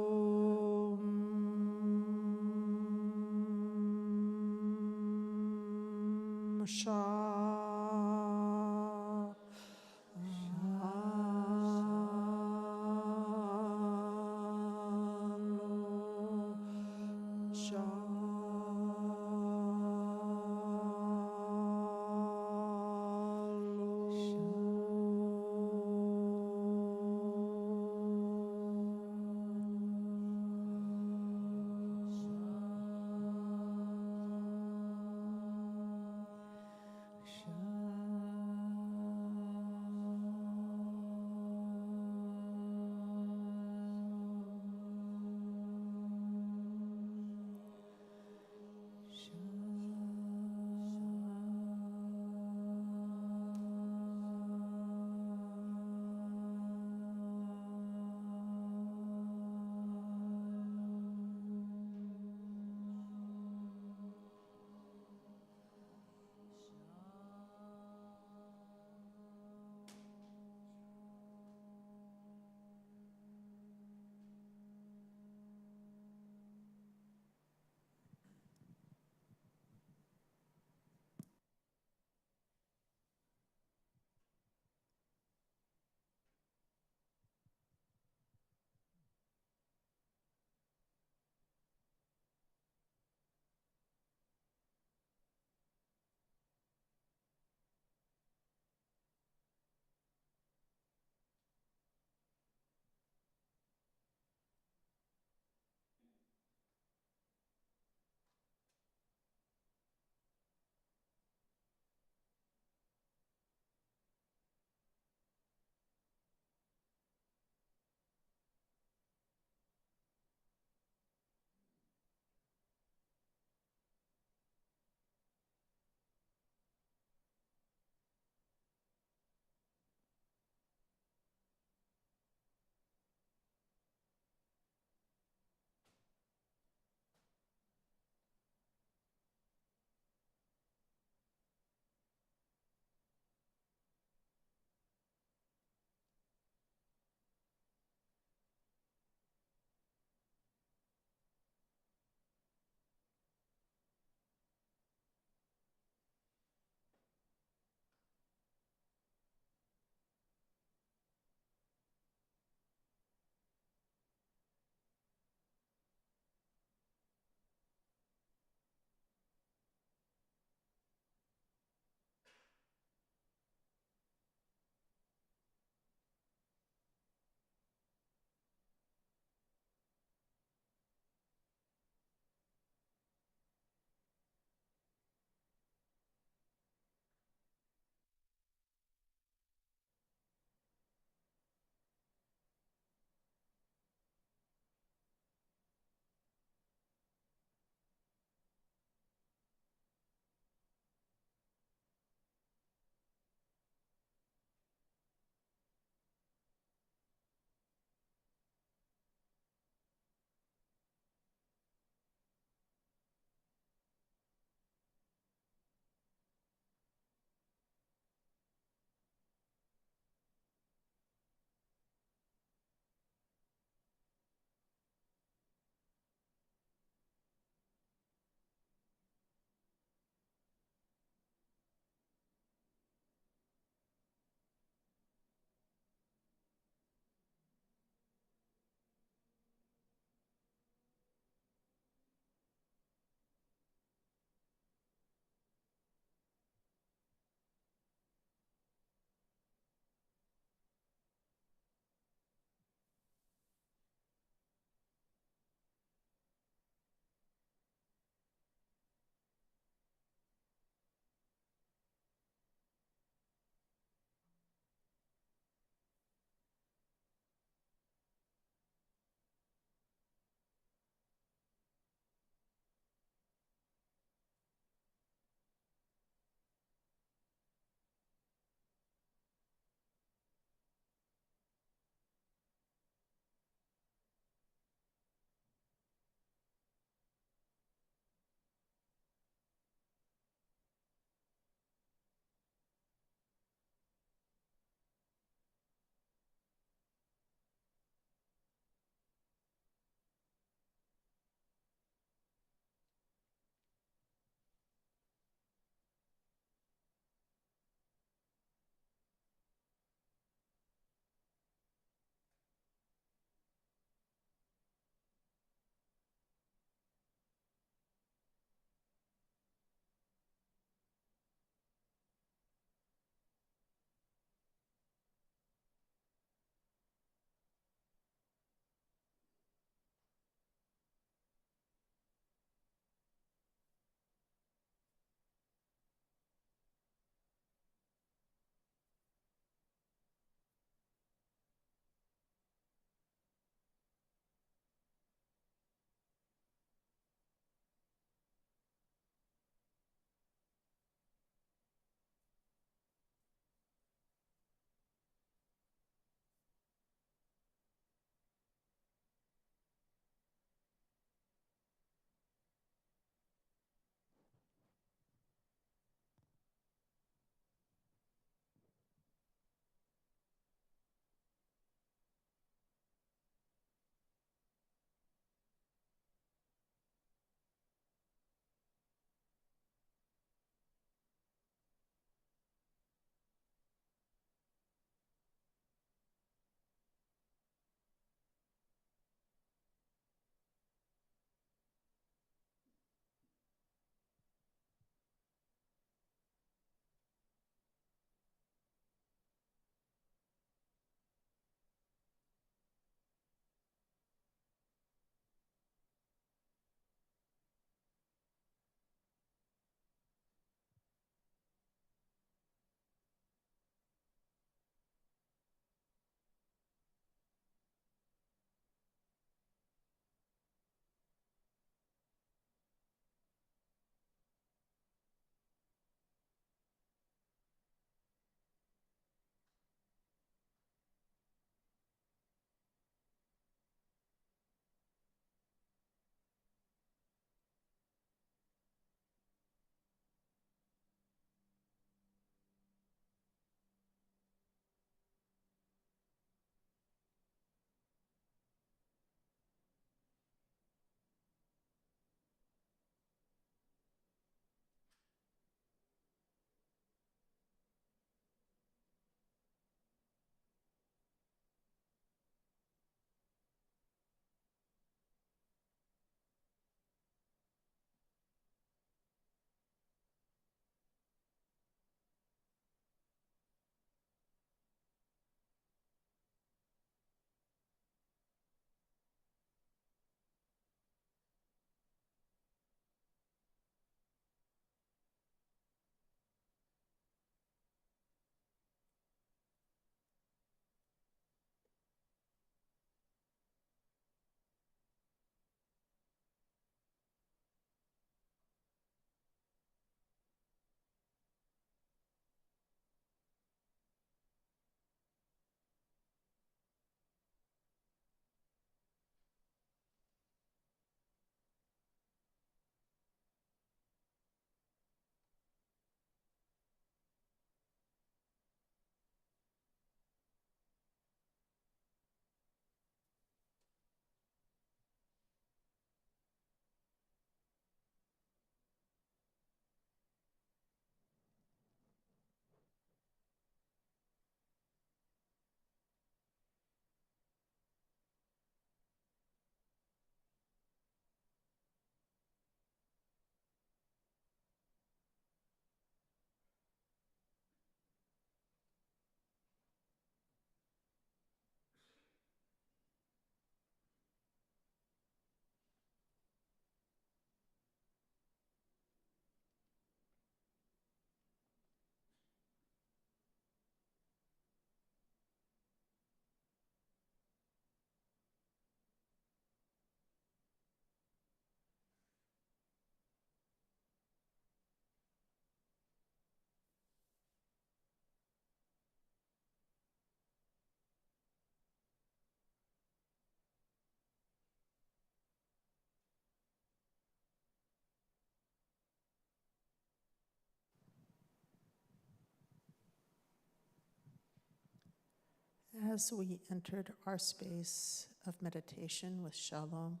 As we entered our space of meditation with shalom,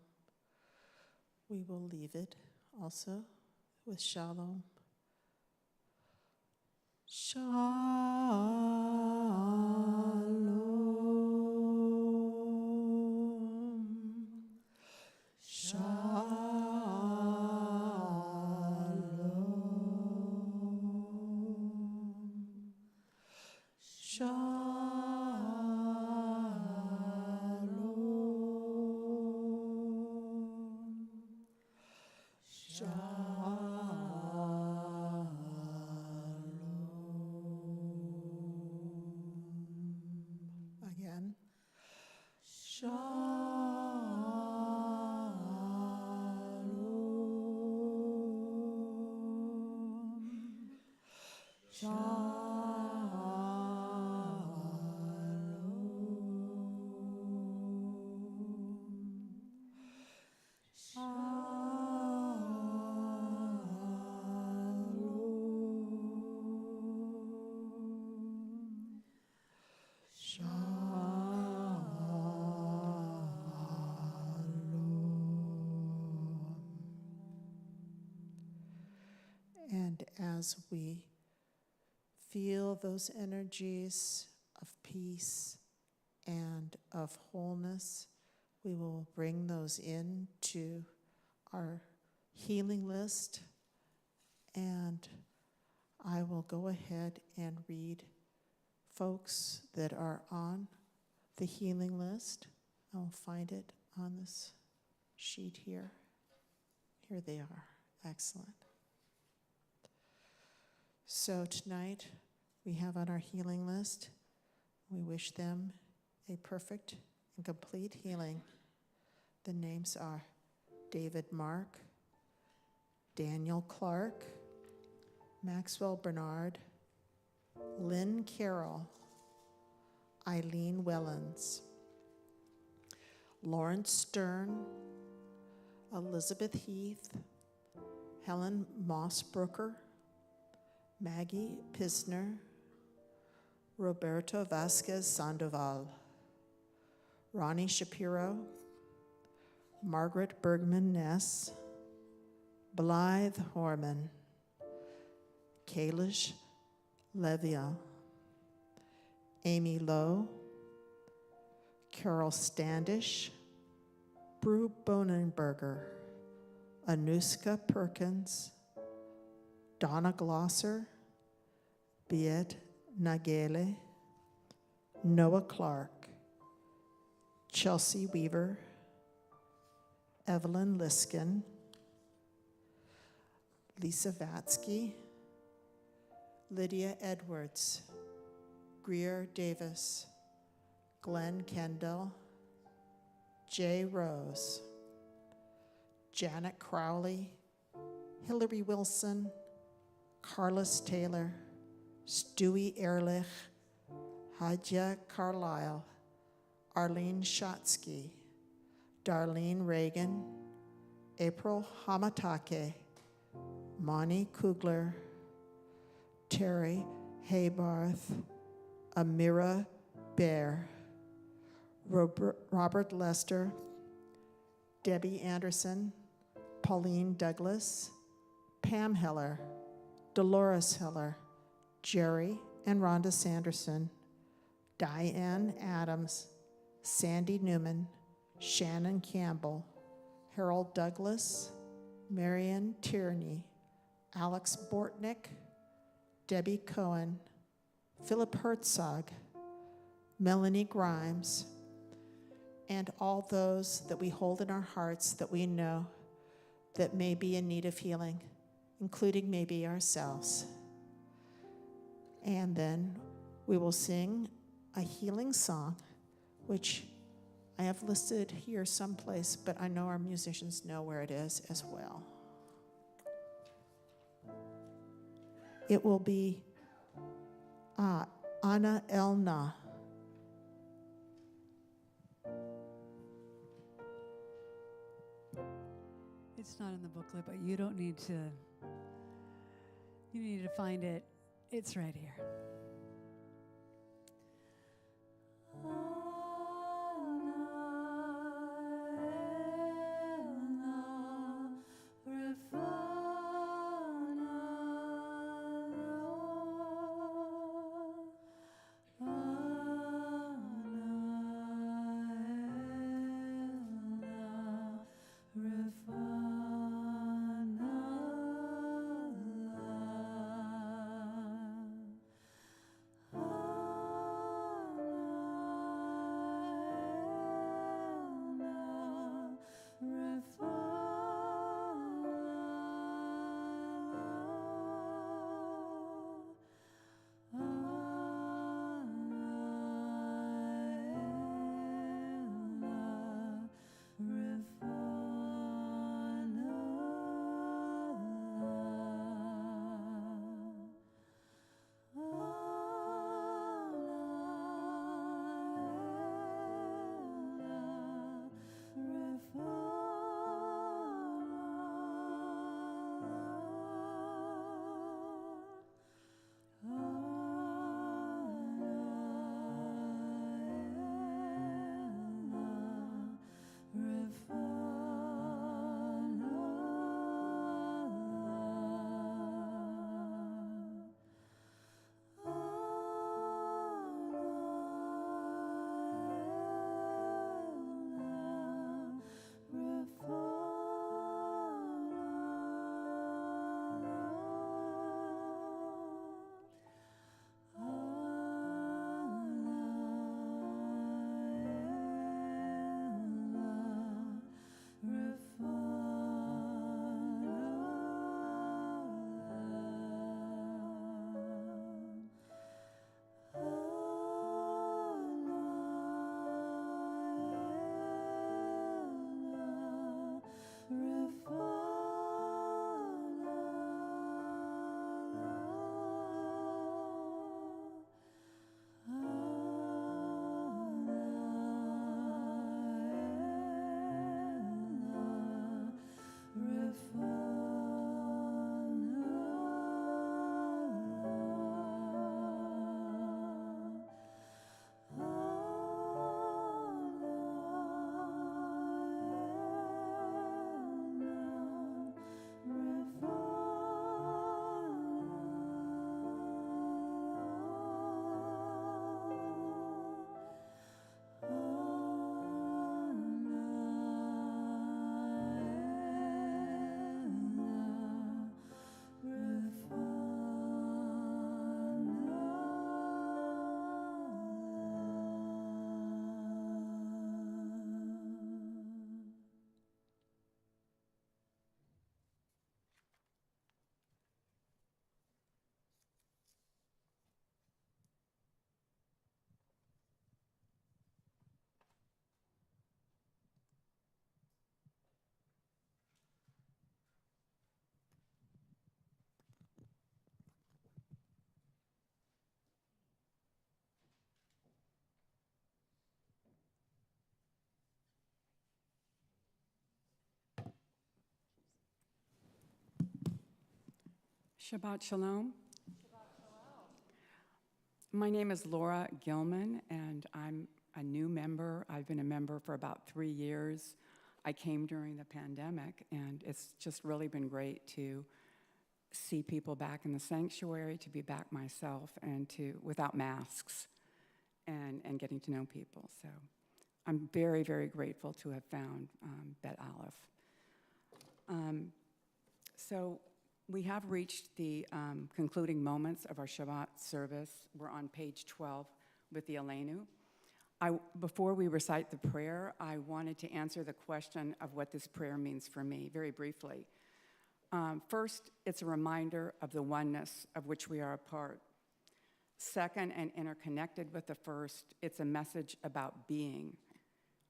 we will leave it also with shalom. Shalom. Shalom. Again. Shalom. And as we feel those energies of peace and of wholeness, we will bring those into our healing list. And I will go ahead and read folks that are on the healing list. I'll find it on this sheet here. Here they are. Excellent. So tonight, we have on our healing list, we wish them a perfect and complete healing. The names are David Mark, Daniel Clark, Maxwell Bernard, Lynn Carroll, Eileen Wellens, Lawrence Stern, Elizabeth Heath, Helen Mossbrooker, Maggie Pisner, Roberto Vasquez Sandoval, Ronnie Shapiro, Margaret Bergman Ness, Blythe Horman, Kalish Levia, Amy Lowe, Carol Standish, Brew Bonenberger, Anuska Perkins, Donna Glosser, Biet Nagele, Noah Clark, Chelsea Weaver, Evelyn Liskin, Lisa Vatsky, Lydia Edwards, Greer Davis, Glenn Kendall, Jay Rose, Janet Crowley, Hillary Wilson, Carlos Taylor, Stewie Ehrlich, Hadja Carlisle, Arlene Shatsky, Darlene Reagan, April Hamatake, Monty Kugler, Terry Haybarth, Amira Bear, Robert Lester, Debbie Anderson, Pauline Douglas, Pam Heller, Dolores Heller, Jerry and Rhonda Sanderson, Diane Adams, Sandy Newman, Shannon Campbell, Harold Douglas, Marion Tierney, Alex Bortnick, Debbie Cohen, Philip Herzog, Melanie Grimes, and all those that we hold in our hearts that we know that may be in need of healing, including maybe ourselves. And then we will sing a healing song, which I have listed here someplace, but I know our musicians know where it is as well. It will be Ana Elna. It's not in the booklet, but you don't need to. You need to find it. It's right here. Shabbat Shalom. My name is Laura Gilman, and I'm a new member. I've been a member for about 3 years. I came during the pandemic, and it's just really been great to see people back in the sanctuary, to be back myself, and without masks, and getting to know people. So I'm very, very grateful to have found Bet Aleph. So we have reached the concluding moments of our Shabbat service. We're on page 12 with the Aleinu. Before we recite the prayer, I wanted to answer the question of what this prayer means for me, very briefly. First, it's a reminder of the oneness of which we are a part. Second, and interconnected with the first, it's a message about being.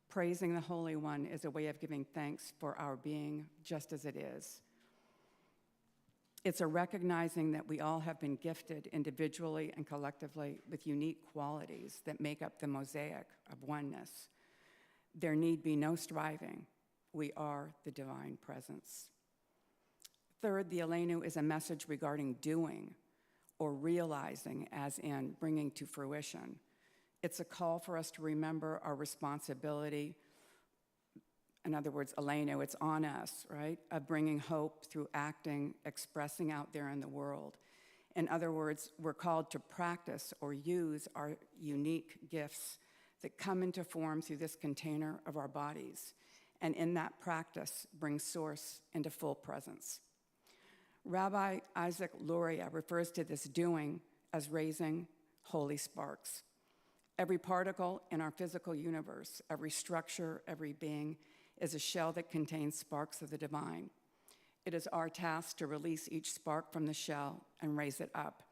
Praising the Holy One is a way of giving thanks for our being just as it is. It's a recognizing that we all have been gifted individually and collectively with unique qualities that make up the mosaic of oneness. There need be no striving. We are the divine presence. Third, the Aleinu is a message regarding doing or realizing, as in bringing to fruition. It's a call for us to remember our responsibility. In other words, Aleinu, it's on us, right? Of bringing hope through acting, expressing out there in the world. In other words, we're called to practice or use our unique gifts that come into form through this container of our bodies. And in that practice, bring Source into full presence. Rabbi Isaac Luria refers to this doing as raising holy sparks. Every particle in our physical universe, every structure, every being, is a shell that contains sparks of the divine. It is our task to release each spark from the shell and raise it up,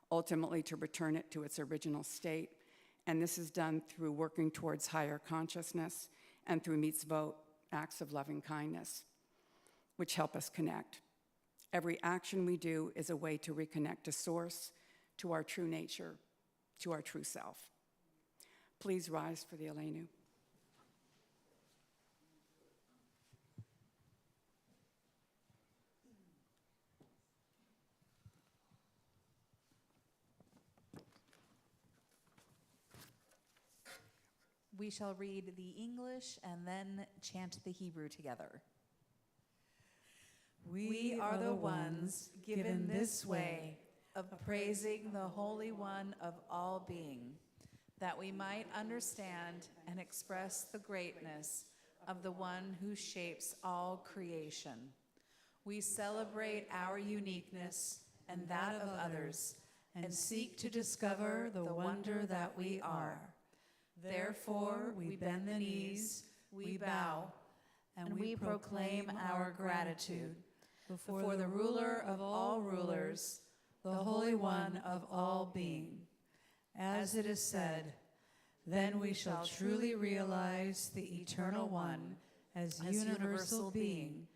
ultimately to return it to its original state. And this is done through working towards higher consciousness and through mitzvot, acts of loving kindness, which help us connect. Every action we do is a way to reconnect to Source, to our true nature, to our true self. Please rise for the Aleinu. We shall read the English and then chant the Hebrew together. We are the ones given this way of praising the Holy One of all being, that we might understand and express the greatness of the one who shapes all creation. We celebrate our uniqueness and that of others, and seek to discover the wonder that we are. Therefore, we bend the knees, we bow, and we proclaim our gratitude before the ruler of all rulers, the Holy One of all being. As it is said, then we shall truly realize the Eternal One as universal being,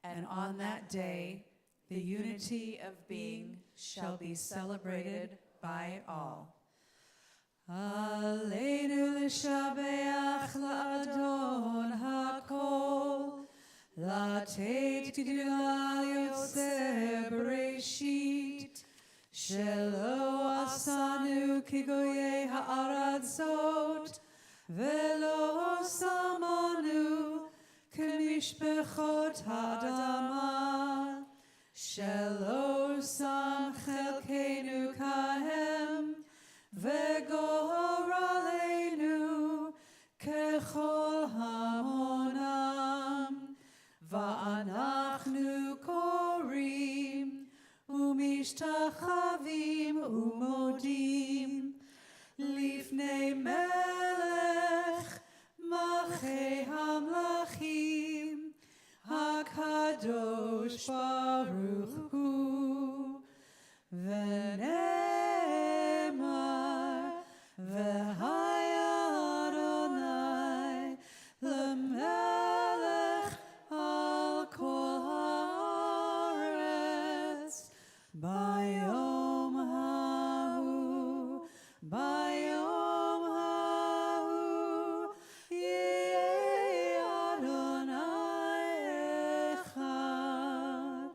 and on that day, the unity of being shall be celebrated by all. Aleinu l'shabeach la'adon hakol, la'tet gdula yoseh bereshit, shelo asanu kigoyei ha'aratzot, velo samanu k'mishpechot ha'adama, shelo sam chelkeinu kahem, וגורלנו ככל המונם, ואנחנו קוראים ומשתחווים ומודים לפני מלך מלכי המלכים, הקדוש ברוך הוא, ונאמר והיה אדוני למלך על כל הארץ ביום ההוא, ביום ההוא יהיה אדוני אחד.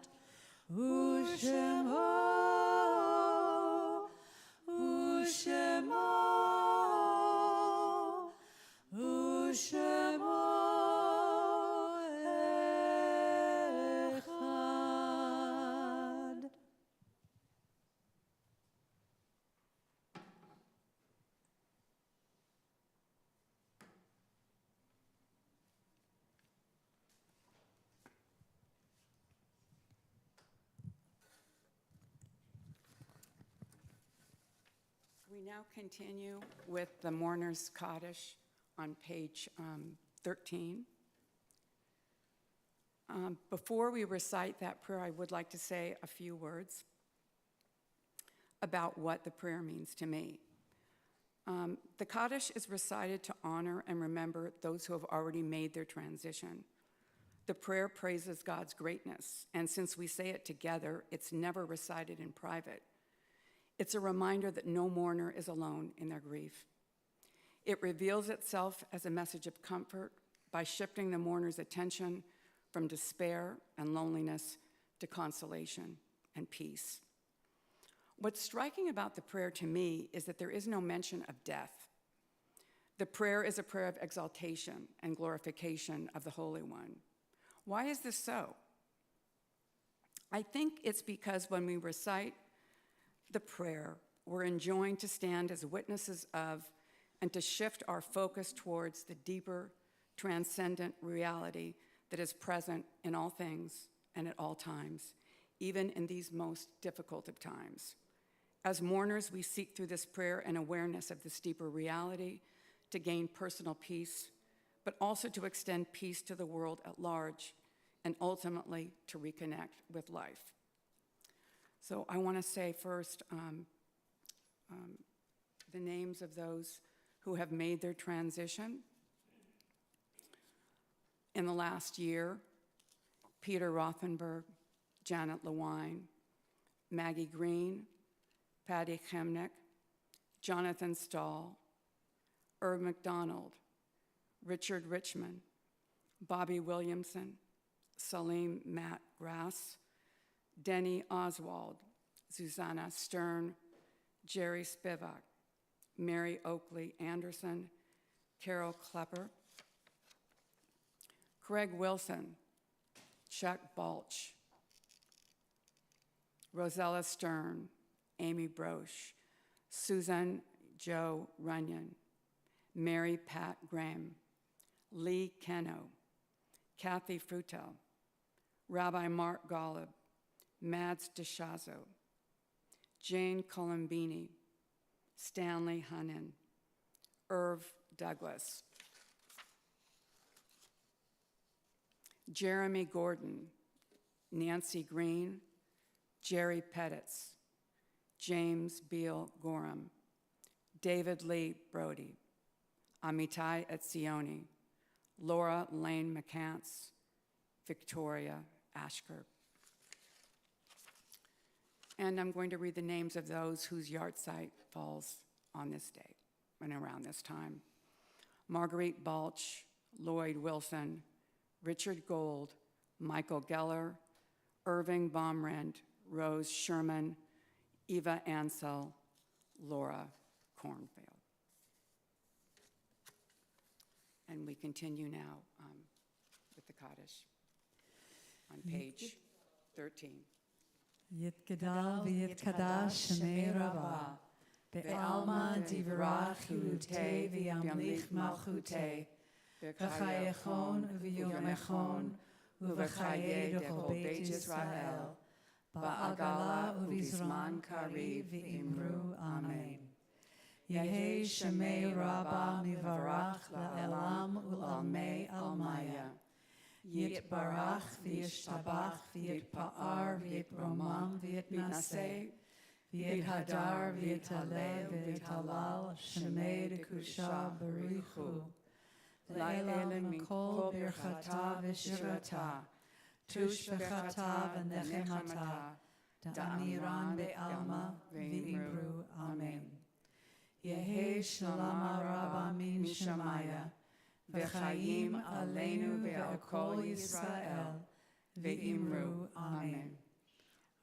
We now continue with the Mourner's Kaddish on page 13. Before we recite that prayer, I would like to say a few words about what the prayer means to me. The Kaddish is recited to honor and remember those who have already made their transition. The prayer praises God's greatness, and since we say it together, it's never recited in private. It's a reminder that no mourner is alone in their grief. It reveals itself as a message of comfort by shifting the mourner's attention from despair and loneliness to consolation and peace. What's striking about the prayer to me is that there is no mention of death. The prayer is a prayer of exaltation and glorification of the Holy One. Why is this so? I think it's because when we recite the prayer, we're enjoined to stand as witnesses of and to shift our focus towards the deeper, transcendent reality that is present in all things and at all times, even in these most difficult of times. As mourners, we seek through this prayer an awareness of this deeper reality to gain personal peace, but also to extend peace to the world at large and ultimately to reconnect with life. So I want to say first the names of those who have made their transition. In the last year, Peter Rothenberg, Janet Lewine, Maggie Green, Patty Chemnick, Jonathan Stahl, Irv McDonald, Richard Richmond, Bobby Williamson, Salim Matt Grass, Denny Oswald, Susanna Stern, Jerry Spivak, Mary Oakley Anderson, Carol Klepper, Craig Wilson, Chuck Balch, Rosella Stern, Amy Broche, Susan Joe Runyon, Mary Pat Graham, Lee Keno, Kathy Frutel, Rabbi Mark Golub, Mads DeShazo, Jane Colombini, Stanley Hunnan, Irv Douglas, Jeremy Gordon, Nancy Green, Jerry Pettitz, James Beal Gorham, David Lee Brody, Amitai Etzioni, Laura Lane McCants, Victoria Ashker. And I'm going to read the names of those whose yahrzeit falls on this day and around this time. Marguerite Balch, Lloyd Wilson, Richard Gold, Michael Geller, Irving Baumrind, Rose Sherman, Eva Ansel, Laura Kornfield. And we continue now with the Kaddish on page 13. Yitgadal v'yitkadash shemei Rabbah, be'alma divrach chilute v'yamlich malchute, v'chayechon v'yomechon, u'v'chaye dechol beit Yisrael, ba'agala u'vizman kari v'imru amen. Yehi shemei Rabbah mivarach la'elam u'almei almaya. Yitbarach v'yishtabach v'yitpa'ar v'yitromam v'yitnaseh v'yithadar v'yitaleh v'yitalal shemei dekusha barichu La'elam mikol birchata v'shirata tush v'chata v'nechemata da'amiran be'alma v'imru amen. Yehi shalom rabba min shamaya V'chayim aleinu ve'akol Yisrael, ve'imru amen.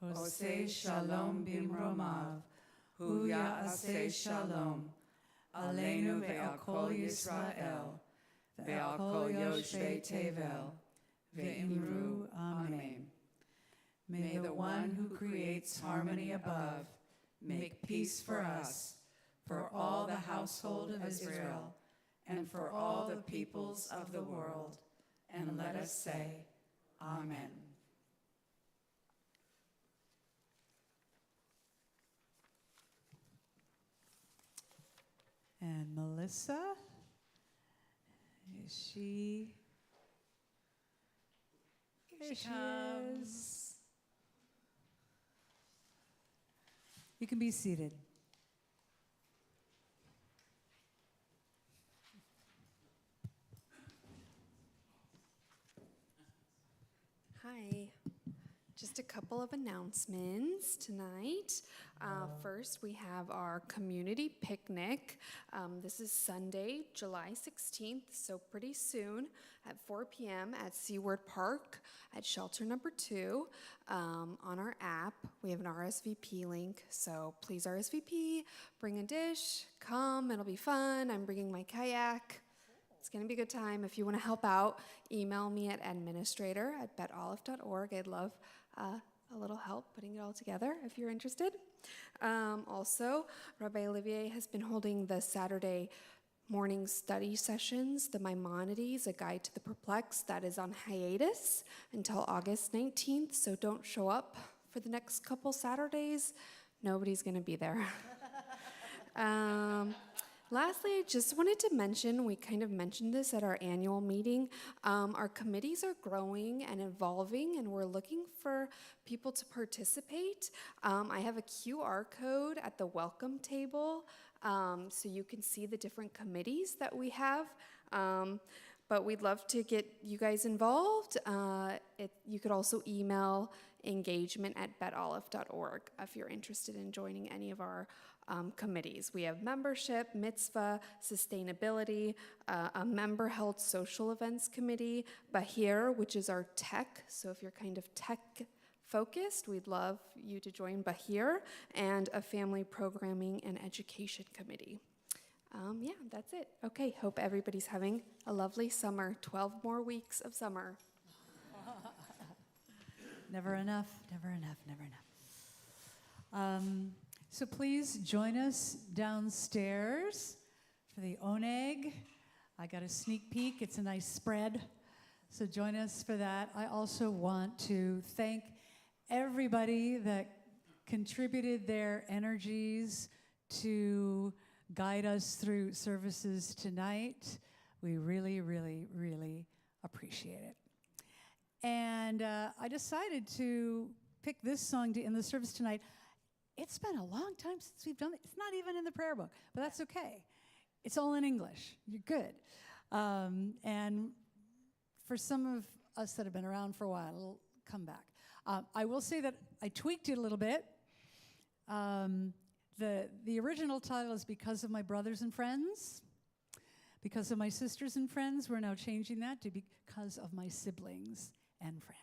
Oseh shalom bimromav, hu ya'aseh shalom, aleinu ve'akol Yisrael, ve'akol yoshvei tevel, ve'imru amen. May the one who creates harmony above make peace for us, for all the household of Israel, and for all the peoples of the world, and let us say, Amen. And Melissa, is she? Here she is. You can be seated. Hi. Just a couple of announcements tonight. First, we have our community picnic. This is Sunday, July 16th, so pretty soon at 4 p.m. at Seaward Park at shelter number 2. On our app, we have an RSVP link, so please RSVP, bring a dish, come, it'll be fun. I'm bringing my kayak. It's going to be a good time. If you want to help out, email me at administrator@betolive.org. I'd love a little help putting it all together if you're interested. Also, Rabbi Olivier has been holding the Saturday morning study sessions, the Maimonides, A Guide to the Perplexed. That is on hiatus until August 19th, so don't show up for the next couple Saturdays. Nobody's going to be there. Lastly, I just wanted to mention, we kind of mentioned this at our annual meeting, our committees are growing and evolving, and we're looking for people to participate. I have a QR code at the welcome table, so you can see the different committees that we have. But we'd love to get you guys involved. You could also email engagement@betolive.org if you're interested in joining any of our committees. We have membership, mitzvah, sustainability, a member-held social events committee, Bahir, which is our tech. So if you're kind of tech-focused, we'd love you to join Bahir, and a family programming and education committee. Yeah, that's it. Okay, hope everybody's having a lovely summer. 12 more weeks of summer. Never enough, never enough, never enough. So please join us downstairs for the oneg. I got a sneak peek. It's a nice spread. So join us for that. I also want to thank everybody that contributed their energies to guide us through services tonight. We really, really, really appreciate it. And I decided to pick this song to end the service tonight. It's been a long time since we've done it. It's not even in the prayer book, but that's okay. It's all in English. You're good. And for some of us that have been around for a while, it'll come back. I will say that I tweaked it a little bit. The original title is Because of My Brothers and Friends. Because of my sisters and friends, we're now changing that to Because of My Siblings and Friends.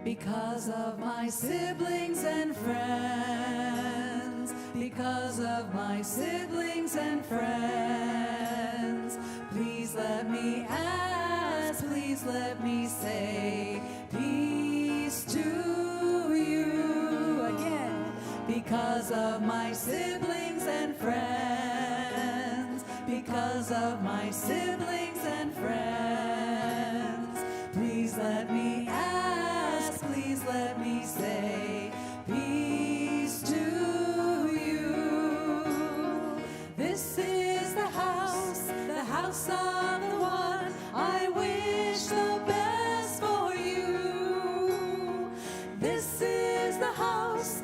Because of my siblings and friends, because of my siblings and friends, please let me ask, please let me say, peace to you again. Because of my siblings and friends, because of my siblings and friends, please let me ask, please let me say, peace to you. This is the house of the one I wish the best for you. This is the house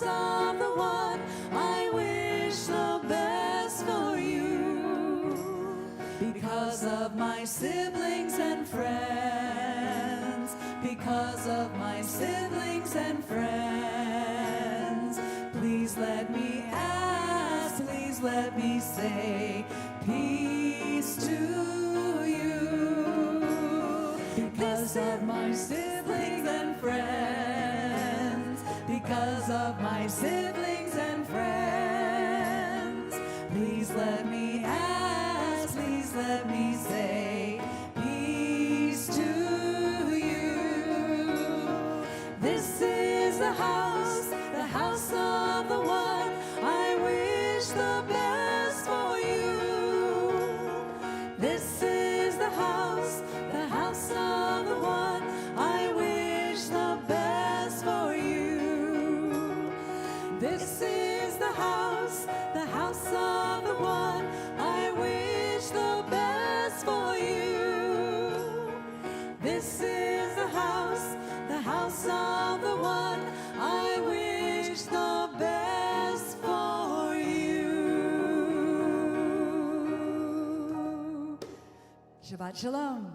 of the one I wish the best for you. Because of my siblings and friends, because of my siblings and friends, please let me ask, please let me say, peace to you. Because of my siblings and friends, because of my siblings and friends, please let me ask, please let me say, peace to you. This is the house of the one I wish the best for you. This is the house of This is the house of the one. I wish the best for you. This is the house of the one. I wish the best for you. Shabbat Shalom.